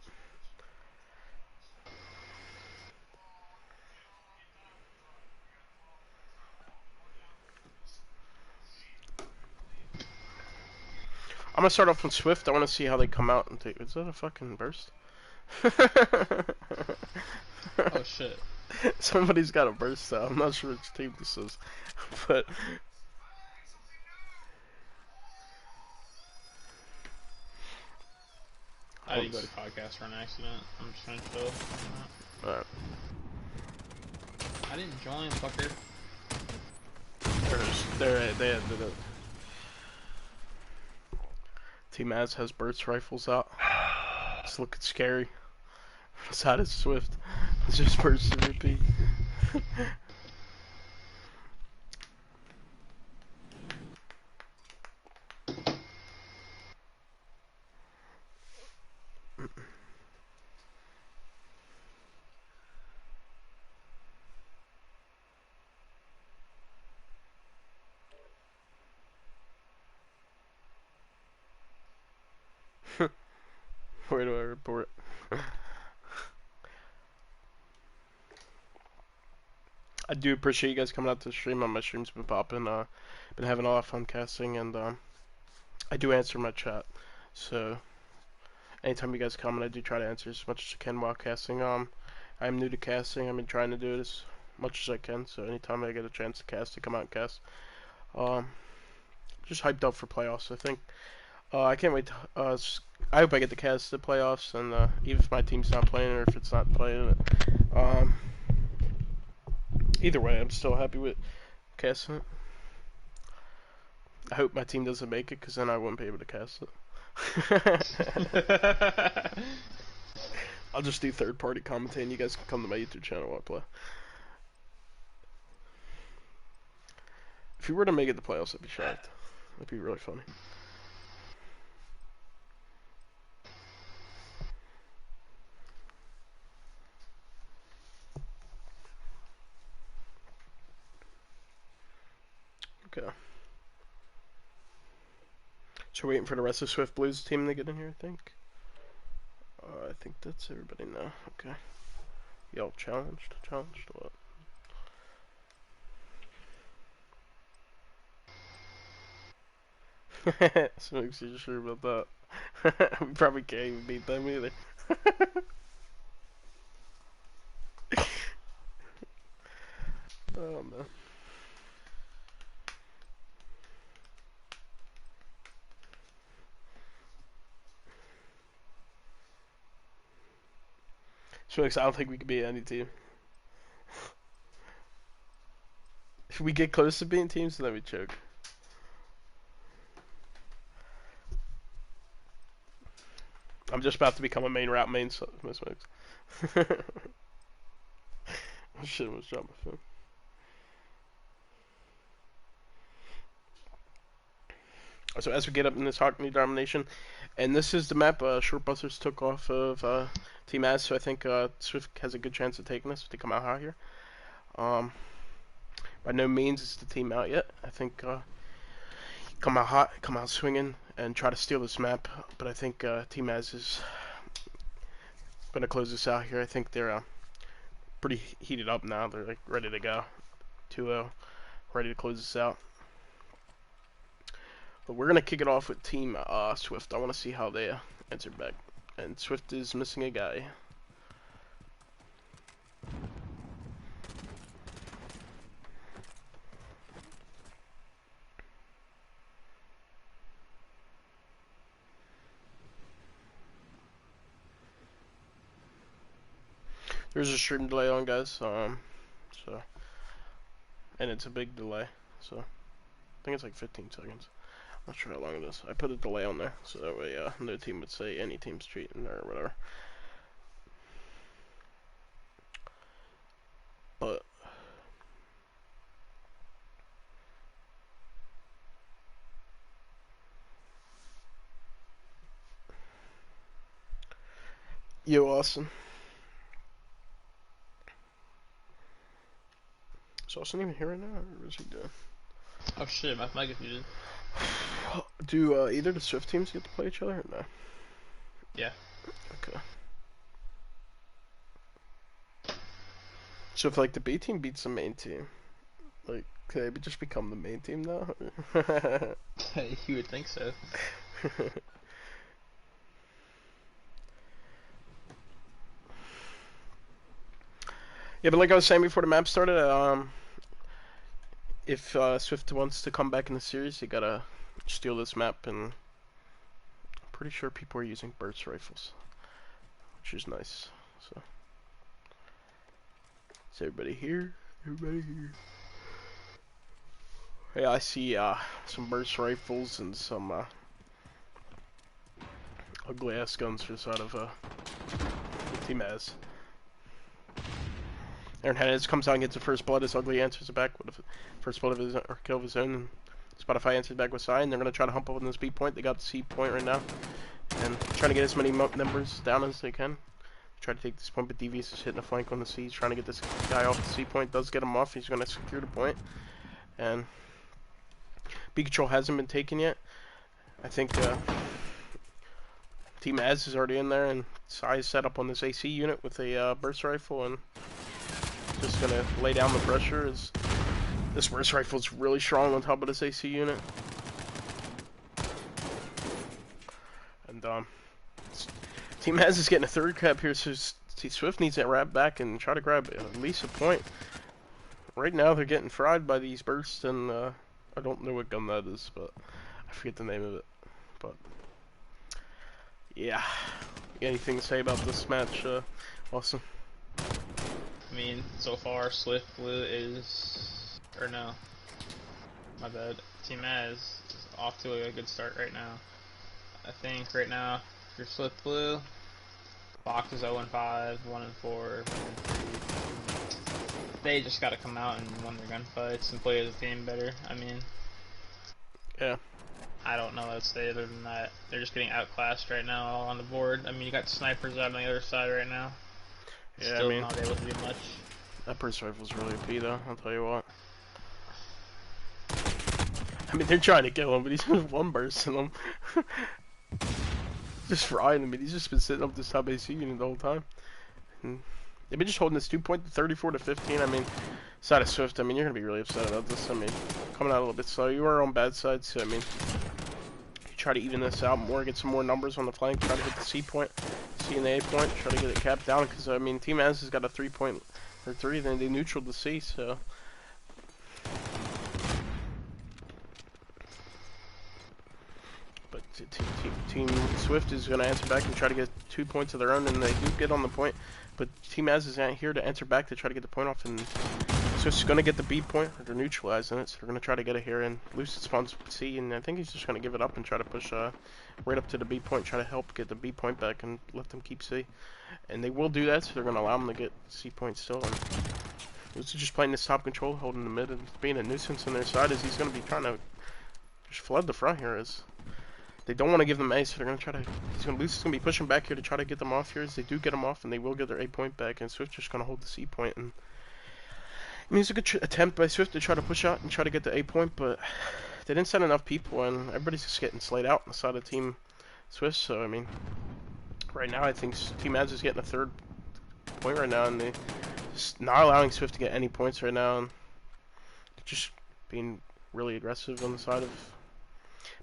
Speaker 1: I'm gonna start off with Swift. I want to see how they come out and take. Is that a fucking burst?
Speaker 2: Oh shit!
Speaker 1: Somebody's got a burst out. I'm not sure which team this is, but
Speaker 2: I didn't go to podcast for an accident. I'm just trying to chill.
Speaker 1: Alright.
Speaker 2: I didn't join, fucker.
Speaker 1: They had the Team Az has burst rifles out. It's looking scary. Side is Swift. It's just burst to repeat. Where do I report? I do appreciate you guys coming out to the stream. On my stream's been popping. Been having a lot of fun casting, and I do answer my chat. So anytime you guys comment, I do try to answer as much as I can while casting. I'm new to casting. I've been trying to do it as much as I can. So anytime I get a chance to cast, to come out and cast. Just hyped up for playoffs. I think. I can't wait. I hope I get to cast the playoffs, and even if my team's not playing or if it's not playing, either way, I'm still happy with casting it. I hope my team doesn't make it, because then I wouldn't be able to cast it. I'll just do third-party commentating. You guys can come to my YouTube channel while I play. If you were to make it the playoffs, I'd be shocked. That'd be really funny. Okay. So we're waiting for the rest of Swift Blues team to get in here, I think. I think that's everybody now. Okay. Y'all challenged? Challenged what? Smokes, you sure about that? We probably can't even beat them either. Oh man. Smokes, I don't think we could beat any team. If we get close to beating teams, then we choke. I'm just about to become a main route main, Smokes. Shit, was dropping my phone. So as we get up in this Hockney domination, and this is the map Shortbusters took off of Team Az, so I think Swift has a good chance of taking this if they come out hot here. By no means is the team out yet. I think come out hot, come out swinging, and try to steal this map. But I think Team Az is going to close this out here. I think they're pretty heated up now. They're like ready to go. 2-0, ready to close this out. But we're going to kick it off with Team Swift. I want to see how they answer back. And Swift is missing a guy. There's a stream delay on, guys. So, and it's a big delay. So, I think it's like 15 seconds. Not sure how long it is. I put a delay on there, so that way no team would say any team's cheating or whatever. But yo, Austin. Is Austin even here right now, or what is he doing?
Speaker 2: Oh shit, my mic is muted.
Speaker 1: Do either the Swift teams get to play each other or no?
Speaker 2: Yeah.
Speaker 1: Okay. So if like the B team beats the main team, like could they just become the main team now?
Speaker 2: You would think so.
Speaker 1: Yeah, but like I was saying before the map started, if Swift wants to come back in the series, they gotta steal this map, and I'm pretty sure people are using burst rifles, which is nice. So, is everybody here? Everybody here? Hey, I see some burst rifles and some ugly ass guns for the side of Team Az. Aaron Hernandez comes out and gets the first blood. His ugly answers it back with the first blood of his or kill of his own. And Spotify answers back with sign. They're gonna try to hump up on this B point. They got the C point right now, and trying to get as many numbers down as they can. Try to take this point, but Devious is hitting a flank on the C. He's trying to get this guy off the C point. Does get him off. He's gonna secure the point, and B control hasn't been taken yet. I think Team Az is already in there, and Sai is set up on this AC unit with a burst rifle, and just gonna lay down the pressure. This burst rifle is really strong on top of this AC unit. And Team Has is getting a third cap here, so Swift needs to wrap back and try to grab at least a point. Right now they're getting fried by these bursts, and I don't know what gun that is, but I forget the name of it. But yeah, anything to say about this match, Austin?
Speaker 2: I mean, so far Swift Blue is, or no, my bad. Team Az is off to a good start right now. I think right now, if you're Swift Blue, Fox is 0-5, 1-4, 1-3. They just gotta come out and win their gunfights and play as a team better. I mean,
Speaker 1: yeah.
Speaker 2: I don't know what to say other than that. They're just getting outclassed right now all on the board. I mean, you got snipers out on the other side right now.
Speaker 1: Yeah,
Speaker 2: Still
Speaker 1: I mean,
Speaker 2: not able to do much.
Speaker 1: That burst rifle's really OP though, I'll tell you what. I mean, they're trying to kill him, but he's just one burst in them. Just frying him, but he's just been sitting up this top AC unit the whole time. And they've been just holding this 2-point 34 to 15. I mean, side of Swift, I mean, you're gonna be really upset about this. I mean, coming out a little bit slow. You are on bad side, so I mean, you try to even this out more, get some more numbers on the flank, try to hit the C point, C and the A point, try to get it capped down. Because I mean, Team Az has got a 3-point or 3, then they neutral the C, so. But Team Swift is going to answer back and try to get 2 points of their own, and they do get on the point. But Team Az is here to answer back to try to get the point off, and Swift's going to get the B point, or they're neutralizing it, so they're going to try to get it here, and Lucid spawns C, and I think he's just going to give it up and try to push right up to the B point, try to help get the B point back and let them keep C. And they will do that, so they're going to allow them to get C point still. And Lucid just playing this top control, holding the mid, and being a nuisance on their side as he's going to be trying to just flood the front here. They don't want to give them A, so they're going to try to... Lucid's going to be pushing back here to try to get them off here. As they do get them off, and they will get their A point back, and Swift's just going to hold the C point. And I mean, it's a good attempt by Swift to try to push out and try to get the A point, but they didn't send enough people, and everybody's just getting slayed out on the side of Team Swift. So, I mean, right now I think Team Az is getting a third point right now, and they're just not allowing Swift to get any points right now, and just being really aggressive on the side of...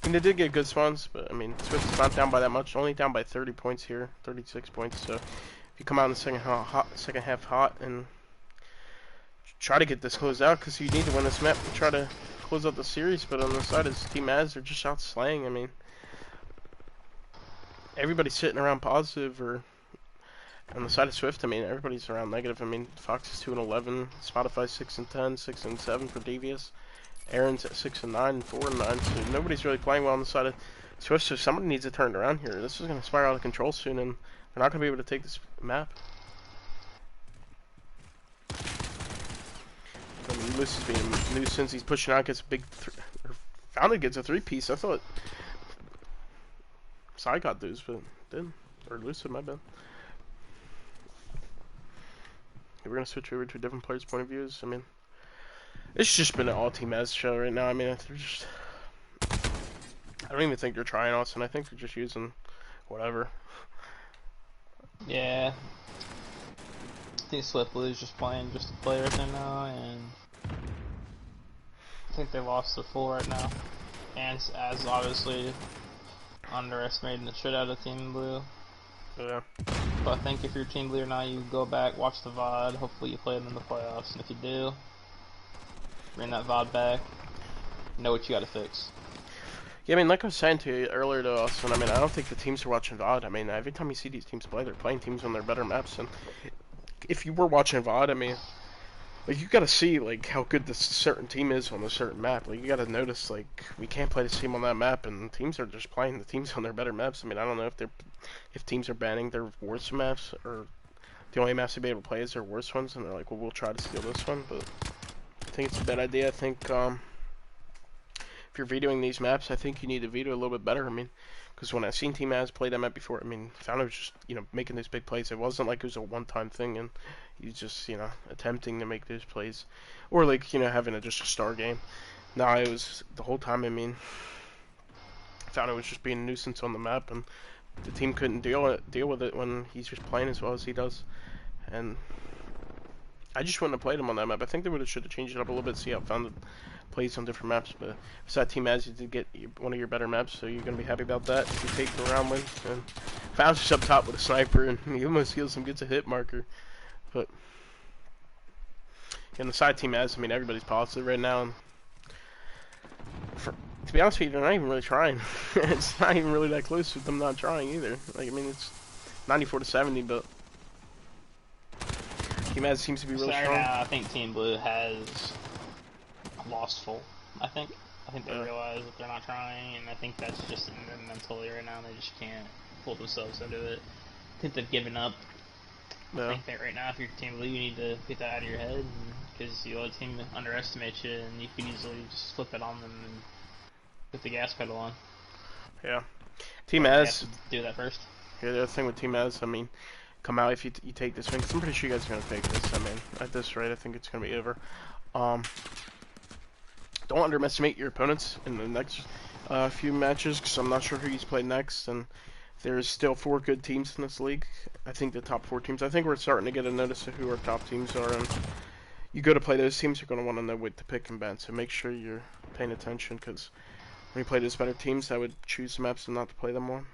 Speaker 1: I mean, they did get good spawns, but I mean, Swift's not down by that much. Only down by 30 points here, 36 points. So, if you come out in the second half hot and try to get this closed out, because you need to win this map to try to close out the series. But on the side of Team Az, they're just out slaying. I mean, everybody's sitting around positive, or on the side of Swift, I mean, everybody's around negative. I mean, Fox is 2-11, Spotify 6-10, 6-7 for Devious. Aaron's at 6-9 and 4-9, so nobody's really playing well on the side of Swift, so somebody needs to turn it around here. This is going to spiral out of control soon, and they're not going to be able to take this map. I mean, Luce is being a nuisance. He's pushing out, gets a big... Founded gets a 3-piece. I thought... Psy got those, but didn't. Or Lucid, my bad. We're going to switch over to a different player's point of views. I mean... It's just been an all-team Az show right now. I mean, they're just... I don't even think they're trying, Austin. I think they're just using whatever.
Speaker 2: Yeah. I think Swift Blue is just playing just to play right there now, and I think they lost their full right now. And Az obviously underestimating the shit out of Team Blue.
Speaker 1: Yeah.
Speaker 2: But I think if you're Team Blue now, you go back, watch the VOD, hopefully you play them in the playoffs, and if you do, bring that VOD back, know what you gotta fix.
Speaker 1: Yeah, I mean, like I was saying to you earlier to Austin, I mean, I don't think the teams are watching VOD. I mean, every time you see these teams play, they're playing teams on their better maps, and if you were watching VOD, I mean, like, you gotta see, like, how good this certain team is on a certain map. Like, you gotta notice, like, we can't play this team on that map, and teams are just playing the teams on their better maps. I mean, I don't know if teams are banning their worst maps, or the only maps they'll be able to play is their worst ones, and they're like, well, we'll try to steal this one, but I think it's a bad idea. I think, if you're vetoing these maps, I think you need to veto a little bit better. I mean, because when I've seen Team Az play that map before, I mean, Founder was just, you know, making these big plays. It wasn't like it was a one-time thing, and he was just, you know, attempting to make those plays. Or, like, you know, having just a star game. No, it was the whole time, I mean, Founder was just being a nuisance on the map, and the team couldn't deal with it when he's just playing as well as he does. And I just wouldn't have played him on that map. I think they should have changed it up a little bit, see how Found plays on different maps. But besides Team Az, you did get one of your better maps, so you're gonna be happy about that. If you take the round win, and Found's just up top with a sniper, and he almost feels some gets a hit marker. But in the side Team Az, I mean everybody's positive right now. And to be honest with you, they're not even really trying. It's not even really that close with them not trying either. Like, I mean, it's 94 to 70, but Team Az seems to be really strong.
Speaker 2: Now, I think Team Blue has lost full. I think they realize that they're not trying, and I think that's just in them mentally right now. They just can't pull themselves into it. I think they've given up. I think that right now, if you're Team Blue, you need to get that out of your head, because you let a team underestimate you, and you can easily just flip it on them and put the gas pedal on.
Speaker 1: Yeah. Team Az
Speaker 2: do that first.
Speaker 1: Yeah, the other thing with Team Az, I mean, come out if you take this win, because I'm pretty sure you guys are going to take this. I mean, at this rate, I think it's going to be over. Don't underestimate your opponents in the next few matches, because I'm not sure who he's played next, and there's still 4 good teams in this league. I think the top 4 teams. I think we're starting to get a notice of who our top teams are, and you go to play those teams, you're going to want to know what to pick and ban. So make sure you're paying attention, because when you play those better teams, I would choose maps and not to play them on.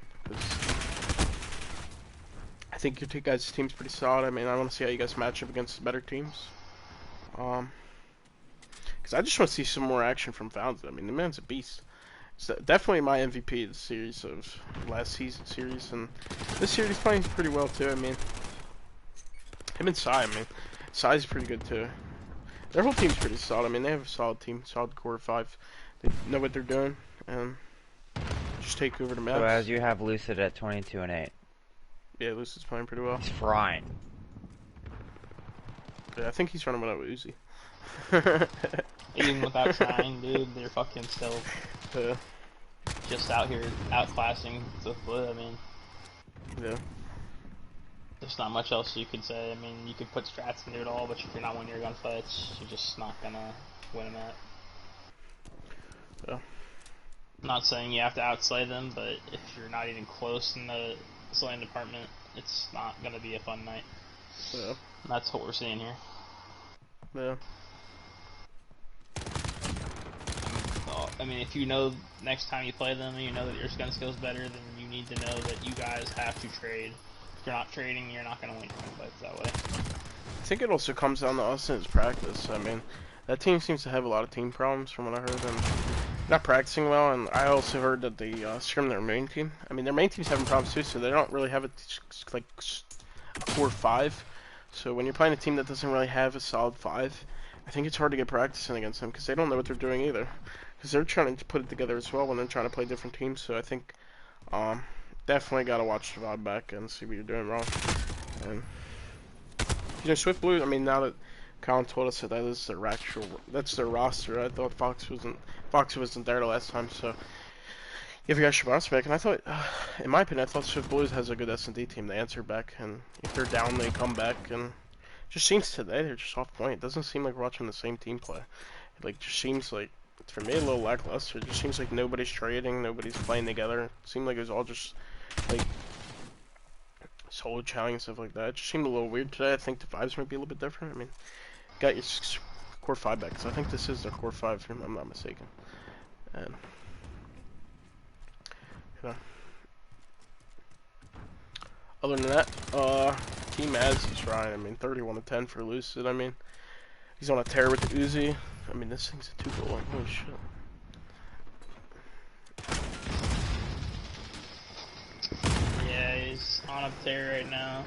Speaker 1: I think your two guys' team's pretty solid. I mean, I want to see how you guys match up against better teams. Because I just want to see some more action from Founds. I mean, the man's a beast. So definitely my MVP of the series of last season series, and this series he's playing pretty well too. I mean, him and Sai. I mean, Sai's pretty good too. Their whole team's pretty solid. I mean, they have a solid team, solid core of 5. They know what they're doing, and just take over the maps.
Speaker 3: So as you have Lucid at 22-8.
Speaker 1: Yeah, Lucid's playing pretty well.
Speaker 3: He's frying.
Speaker 1: Yeah, I think he's running without Uzi.
Speaker 2: Even without trying, dude, they're fucking still just out here outclassing the Blue. I mean,
Speaker 1: yeah.
Speaker 2: There's not much else you could say. I mean, you could put strats into it all, but if you're not winning your gunfights, you're just not gonna win them at.
Speaker 1: Yeah.
Speaker 2: I'm not saying you have to outslay them, but if you're not even close in the slaying department, it's not gonna be a fun night.
Speaker 1: Yeah.
Speaker 2: And that's what we're seeing here.
Speaker 1: Yeah.
Speaker 2: I mean, if you know next time you play them and you know that your gun skill's better, then you need to know that you guys have to trade. If you're not trading, you're not going to win gunfights that way.
Speaker 1: I think it also comes down to us and its practice. I mean, that team seems to have a lot of team problems from what I heard, and not practicing well. And I also heard that they scrim their main team. I mean, their main team's having problems too, so they don't really have a core 5. So when you're playing a team that doesn't really have a solid 5, I think it's hard to get practicing against them because they don't know what they're doing either. Because they're trying to put it together as well when they're trying to play different teams. So I think definitely got to watch the VOD back and see what you're doing wrong. And you know, Swift Blue. I mean, now that Colin told us that is their actual, that's their roster. I thought Fox wasn't there the last time. So if you guys should bounce back, and I thought, in my opinion, I thought Swift Blues has a good S&D team. They answer back, and if they're down, they come back. And it just seems today they're just off point. It doesn't seem like we're watching the same team play. It like just seems like, for me, a little lackluster. It just seems like nobody's trading, nobody's playing together. It seemed like it was all just like solo challenge and stuff like that. It just seemed a little weird today. I think the vibes might be a little bit different. I mean, got your core 5 back, so I think this is their core 5, if I'm not mistaken. And yeah. Other than that, Team Az is trying. I mean, 31 to 10 for Lucid. I mean, he's on a tear with the Uzi. I mean, this thing's a 2-goal. Holy shit.
Speaker 2: Yeah, he's on a tear right now.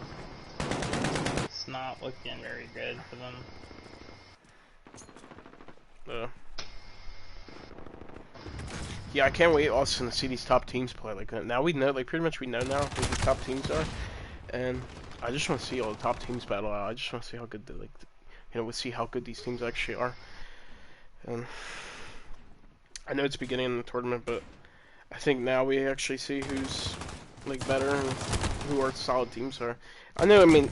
Speaker 2: It's not looking very good for them.
Speaker 1: Yeah, I can't wait also to see these top teams play. Like now we know, like pretty much we know now who the top teams are, and I just want to see all the top teams battle out. I just want to see how good we'll see how good these teams actually are. And I know it's beginning in the tournament, but I think now we actually see who's like better and who our solid teams are. I know, I mean,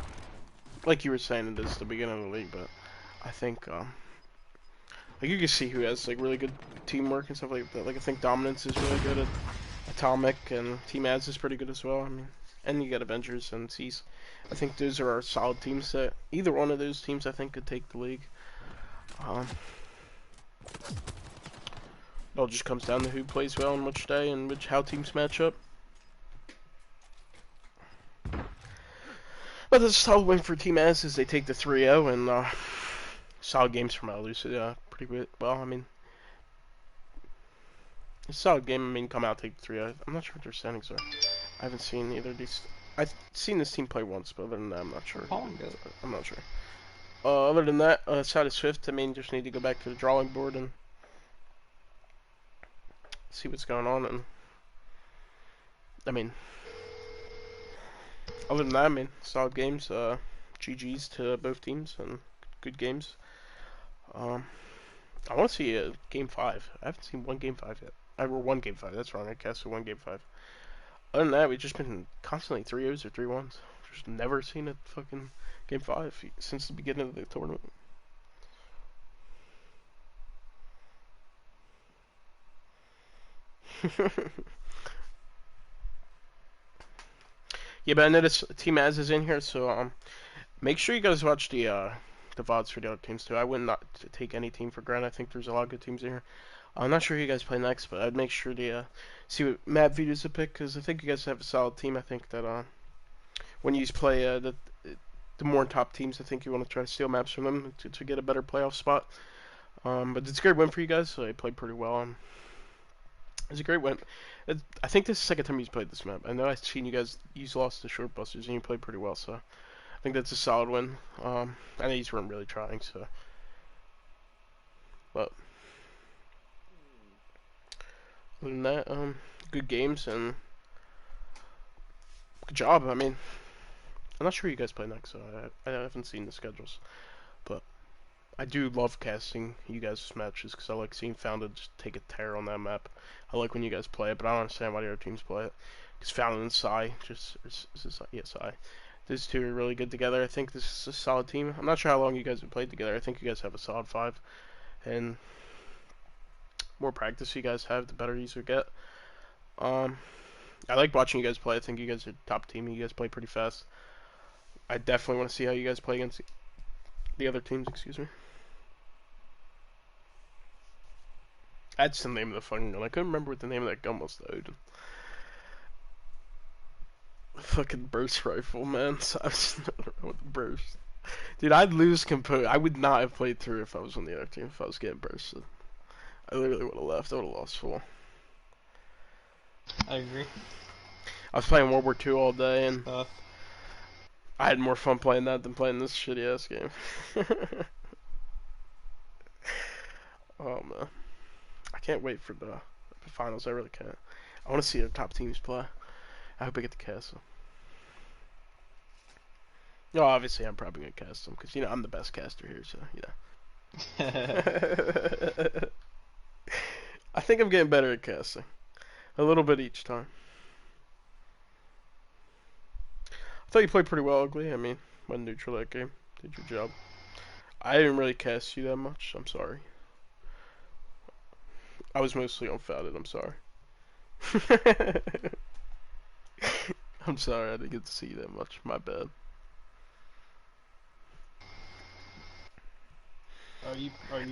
Speaker 1: like you were saying, it is the beginning of the league, but I think like you can see who has like really good teamwork and stuff like that. Like I think Dominance is really good at Atomic, and Team Az is pretty good as well. I mean, and you got Avengers and Seas. I think those are our solid teams. That either one of those teams, I think, could take the league. It all just comes down to who plays well on which day and how teams match up. But the solid win for Team S is they take the 3-0 and solid games from Elders. Pretty good. Well, I mean, it's a solid game. I mean, come out, take the 3-0. I'm not sure what their standings are. I haven't seen either of these. I've seen this team play once, but other than that, I'm not sure. I'm not sure. Other than that, Side of Swift, I mean, just need to go back to the drawing board and see what's going on. And I mean, other than that, I mean, solid games. GG's to both teams and good games. I want to see a game 5. I haven't seen one game 5 yet. Or one game 5. That's wrong. I casted one game 5. Other than that, we've just been constantly 3-0s or 3-1s. Just never seen a fucking game 5 since the beginning of the tournament. Yeah, but I noticed Team Az is in here, so make sure you guys watch the VODs for the other teams too. I would not take any team for granted. I think there's a lot of good teams in here. I'm not sure who you guys play next, but I'd make sure to see what map videos to pick, because I think you guys have a solid team. I think that when you play the more top teams, I think you want to try to steal maps from them to get a better playoff spot. But it's a great win for you guys. So they played pretty well. It's a great win. I think this is the second time he's played this map. I know I've seen you guys lost the short busters and you played pretty well, so I think that's a solid win. I know you weren't really trying, so but other than that, good games and good job. I mean, I'm not sure who you guys play next, so I haven't seen the schedules, but I do love casting you guys' matches because I like seeing Founded just take a tear on that map. I like when you guys play it, but I don't understand why the other teams play it. Because Founded and Psy, Psy. These two are really good together. I think this is a solid team. I'm not sure how long you guys have played together. I think you guys have a solid 5. And more practice you guys have, the better you get. I like watching you guys play. I think you guys are top team. You guys play pretty fast. I definitely want to see how you guys play against the other teams, excuse me. That's the name of the fucking gun. I couldn't remember what the name of that gun was, though. Dude. Fucking burst rifle, man. So I was with the burst. Dude, I'd lose compose. I would not have played through if I was on the other team, if I was getting bursted. I literally would have left. I would have lost full.
Speaker 2: I agree.
Speaker 1: I was playing World War II all day, and I had more fun playing that than playing this shitty ass game. Oh man, I can't wait for the finals. I really can't. I want to see the top teams play. I hope I get to cast them. No, obviously I'm probably gonna cast them because I'm the best caster here, so I think I'm getting better at casting, a little bit each time. I thought you played pretty well, Ugly. I mean, went neutral that game. Did your job. I didn't really cast you that much. I'm sorry. I was mostly unfounded. I'm sorry. I'm sorry I didn't get to see you that much. My bad.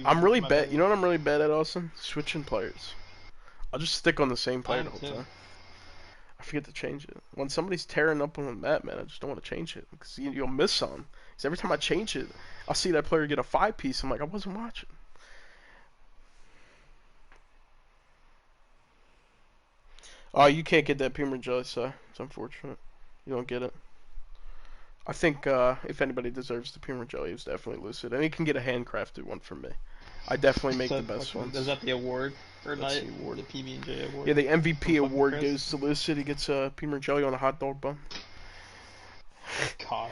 Speaker 1: I'm really bad. You know what I'm really bad at, Austin? Switching players. I'll just stick on the same player the whole time. I forget to change it. When somebody's tearing up on the map, man, I just don't want to change it because you'll miss some. Because every time I change it, I'll see that player get a 5-piece. I'm like, I wasn't watching. Oh, you can't get that Puma Jelly, so it's unfortunate. You don't get it. I think if anybody deserves the Puma Jelly, it's definitely Lucid. And he can get a handcrafted one from me. I definitely make the best ones.
Speaker 2: Is that the award for night? The award. The PB&J award?
Speaker 1: Yeah, the MVP award goes to Lucid. He gets a Puma Jelly on a hot dog bun.
Speaker 2: God.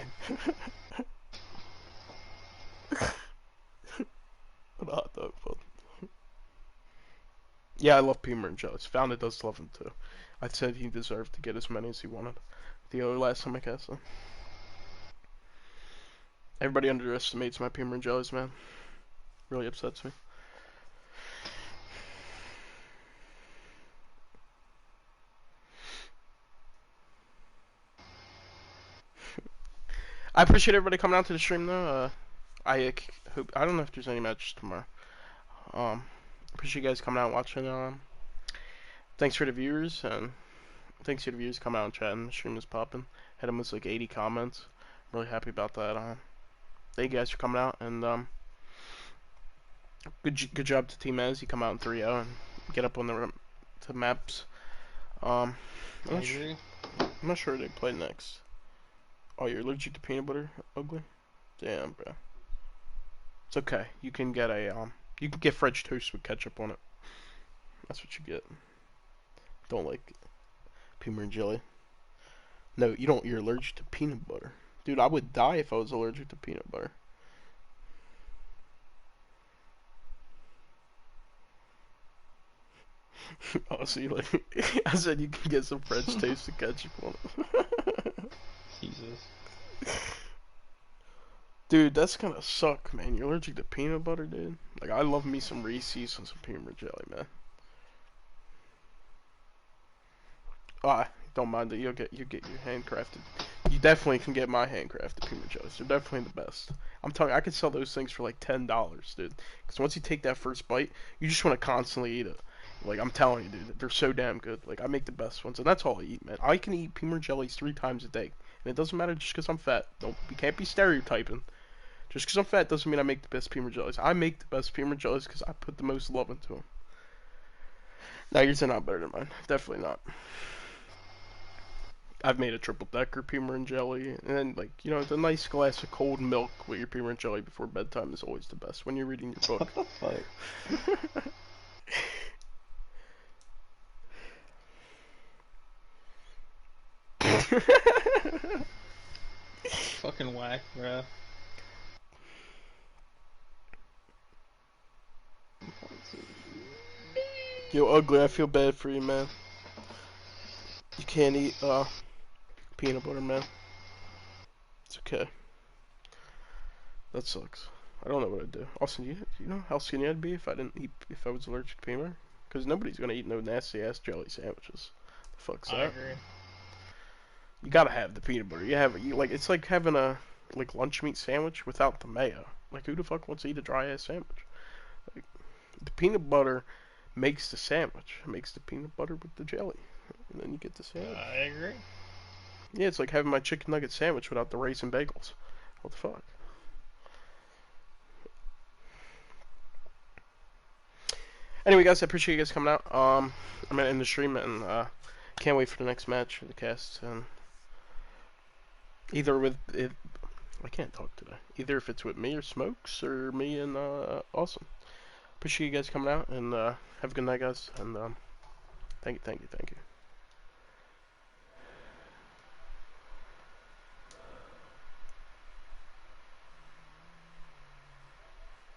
Speaker 1: On a hot dog bun. Yeah, I love Puma and Jellies. Founded does love him too. I said he deserved to get as many as he wanted. The other last time I cast him. Everybody underestimates my Puma and Jellies, man. Really upsets me. I appreciate everybody coming out to the stream though. I hope I don't know if there's any matches tomorrow. Appreciate you guys coming out and watching. Thanks for the viewers and thanks to the viewers coming out and chatting. The stream is popping. Had almost like 80 comments. I'm really happy about that. Thank you guys for coming out and good job to Team Az. You come out in 3-0 and get up on the maps. I'm not sure they play next. Oh, you're allergic to peanut butter, ugly? Damn, bro. It's okay. You can get you can get French toast with ketchup on it. That's what you get. Don't like peanut and jelly. No, you don't. You're allergic to peanut butter. Dude, I would die if I was allergic to peanut butter. Oh, see, like, I said you can get some French toast with ketchup on it.
Speaker 2: Jesus.
Speaker 1: Dude, that's gonna suck, man. You're allergic to peanut butter, dude. Like, I love me some Reese's and some peanut butter jelly, man. Don't mind it. You get your handcrafted. You definitely can get my handcrafted peanut jellies. They're definitely the best. I'm telling you, I could sell those things for like $10, dude. Because once you take that first bite, you just want to constantly eat it. Like, I'm telling you, dude, they're so damn good. Like, I make the best ones, and that's all I eat, man. I can eat peanut jellies 3 times a day, and it doesn't matter just because I'm fat. You can't be stereotyping. Just because I'm fat doesn't mean I make the best peanut jellies. I make the best peanut jellies because I put the most love into them. Now, yours are not better than mine. Definitely not. I've made a triple decker peanut and jelly, and then, like, you know, the nice glass of cold milk with your peanut and jelly before bedtime is always the best when you're reading your book.
Speaker 2: What the fuck? Fucking whack, bro.
Speaker 1: Yo, ugly, I feel bad for you, man. You can't eat peanut butter, man. It's okay. That sucks. I don't know what I'd do. Also, you know how skinny I'd be if if I was allergic to peanut butter? Because nobody's gonna eat no nasty ass jelly sandwiches. The fuck's that?
Speaker 2: I agree.
Speaker 1: You gotta have the peanut butter. It's like having a lunch meat sandwich without the mayo. Like, who the fuck wants to eat a dry ass sandwich? Like, the peanut butter makes the sandwich. It makes the peanut butter with the jelly, and then you get the sandwich.
Speaker 2: I agree.
Speaker 1: Yeah, it's like having my chicken nugget sandwich without the rice and bagels. What the fuck? Anyway, guys, I appreciate you guys coming out. I'm gonna end the stream and can't wait for the next match for the cast. And either with it, I can't talk today. Either if it's with me or Smokes or me and Awesome. Appreciate you guys coming out and have a good night, guys. And thank you.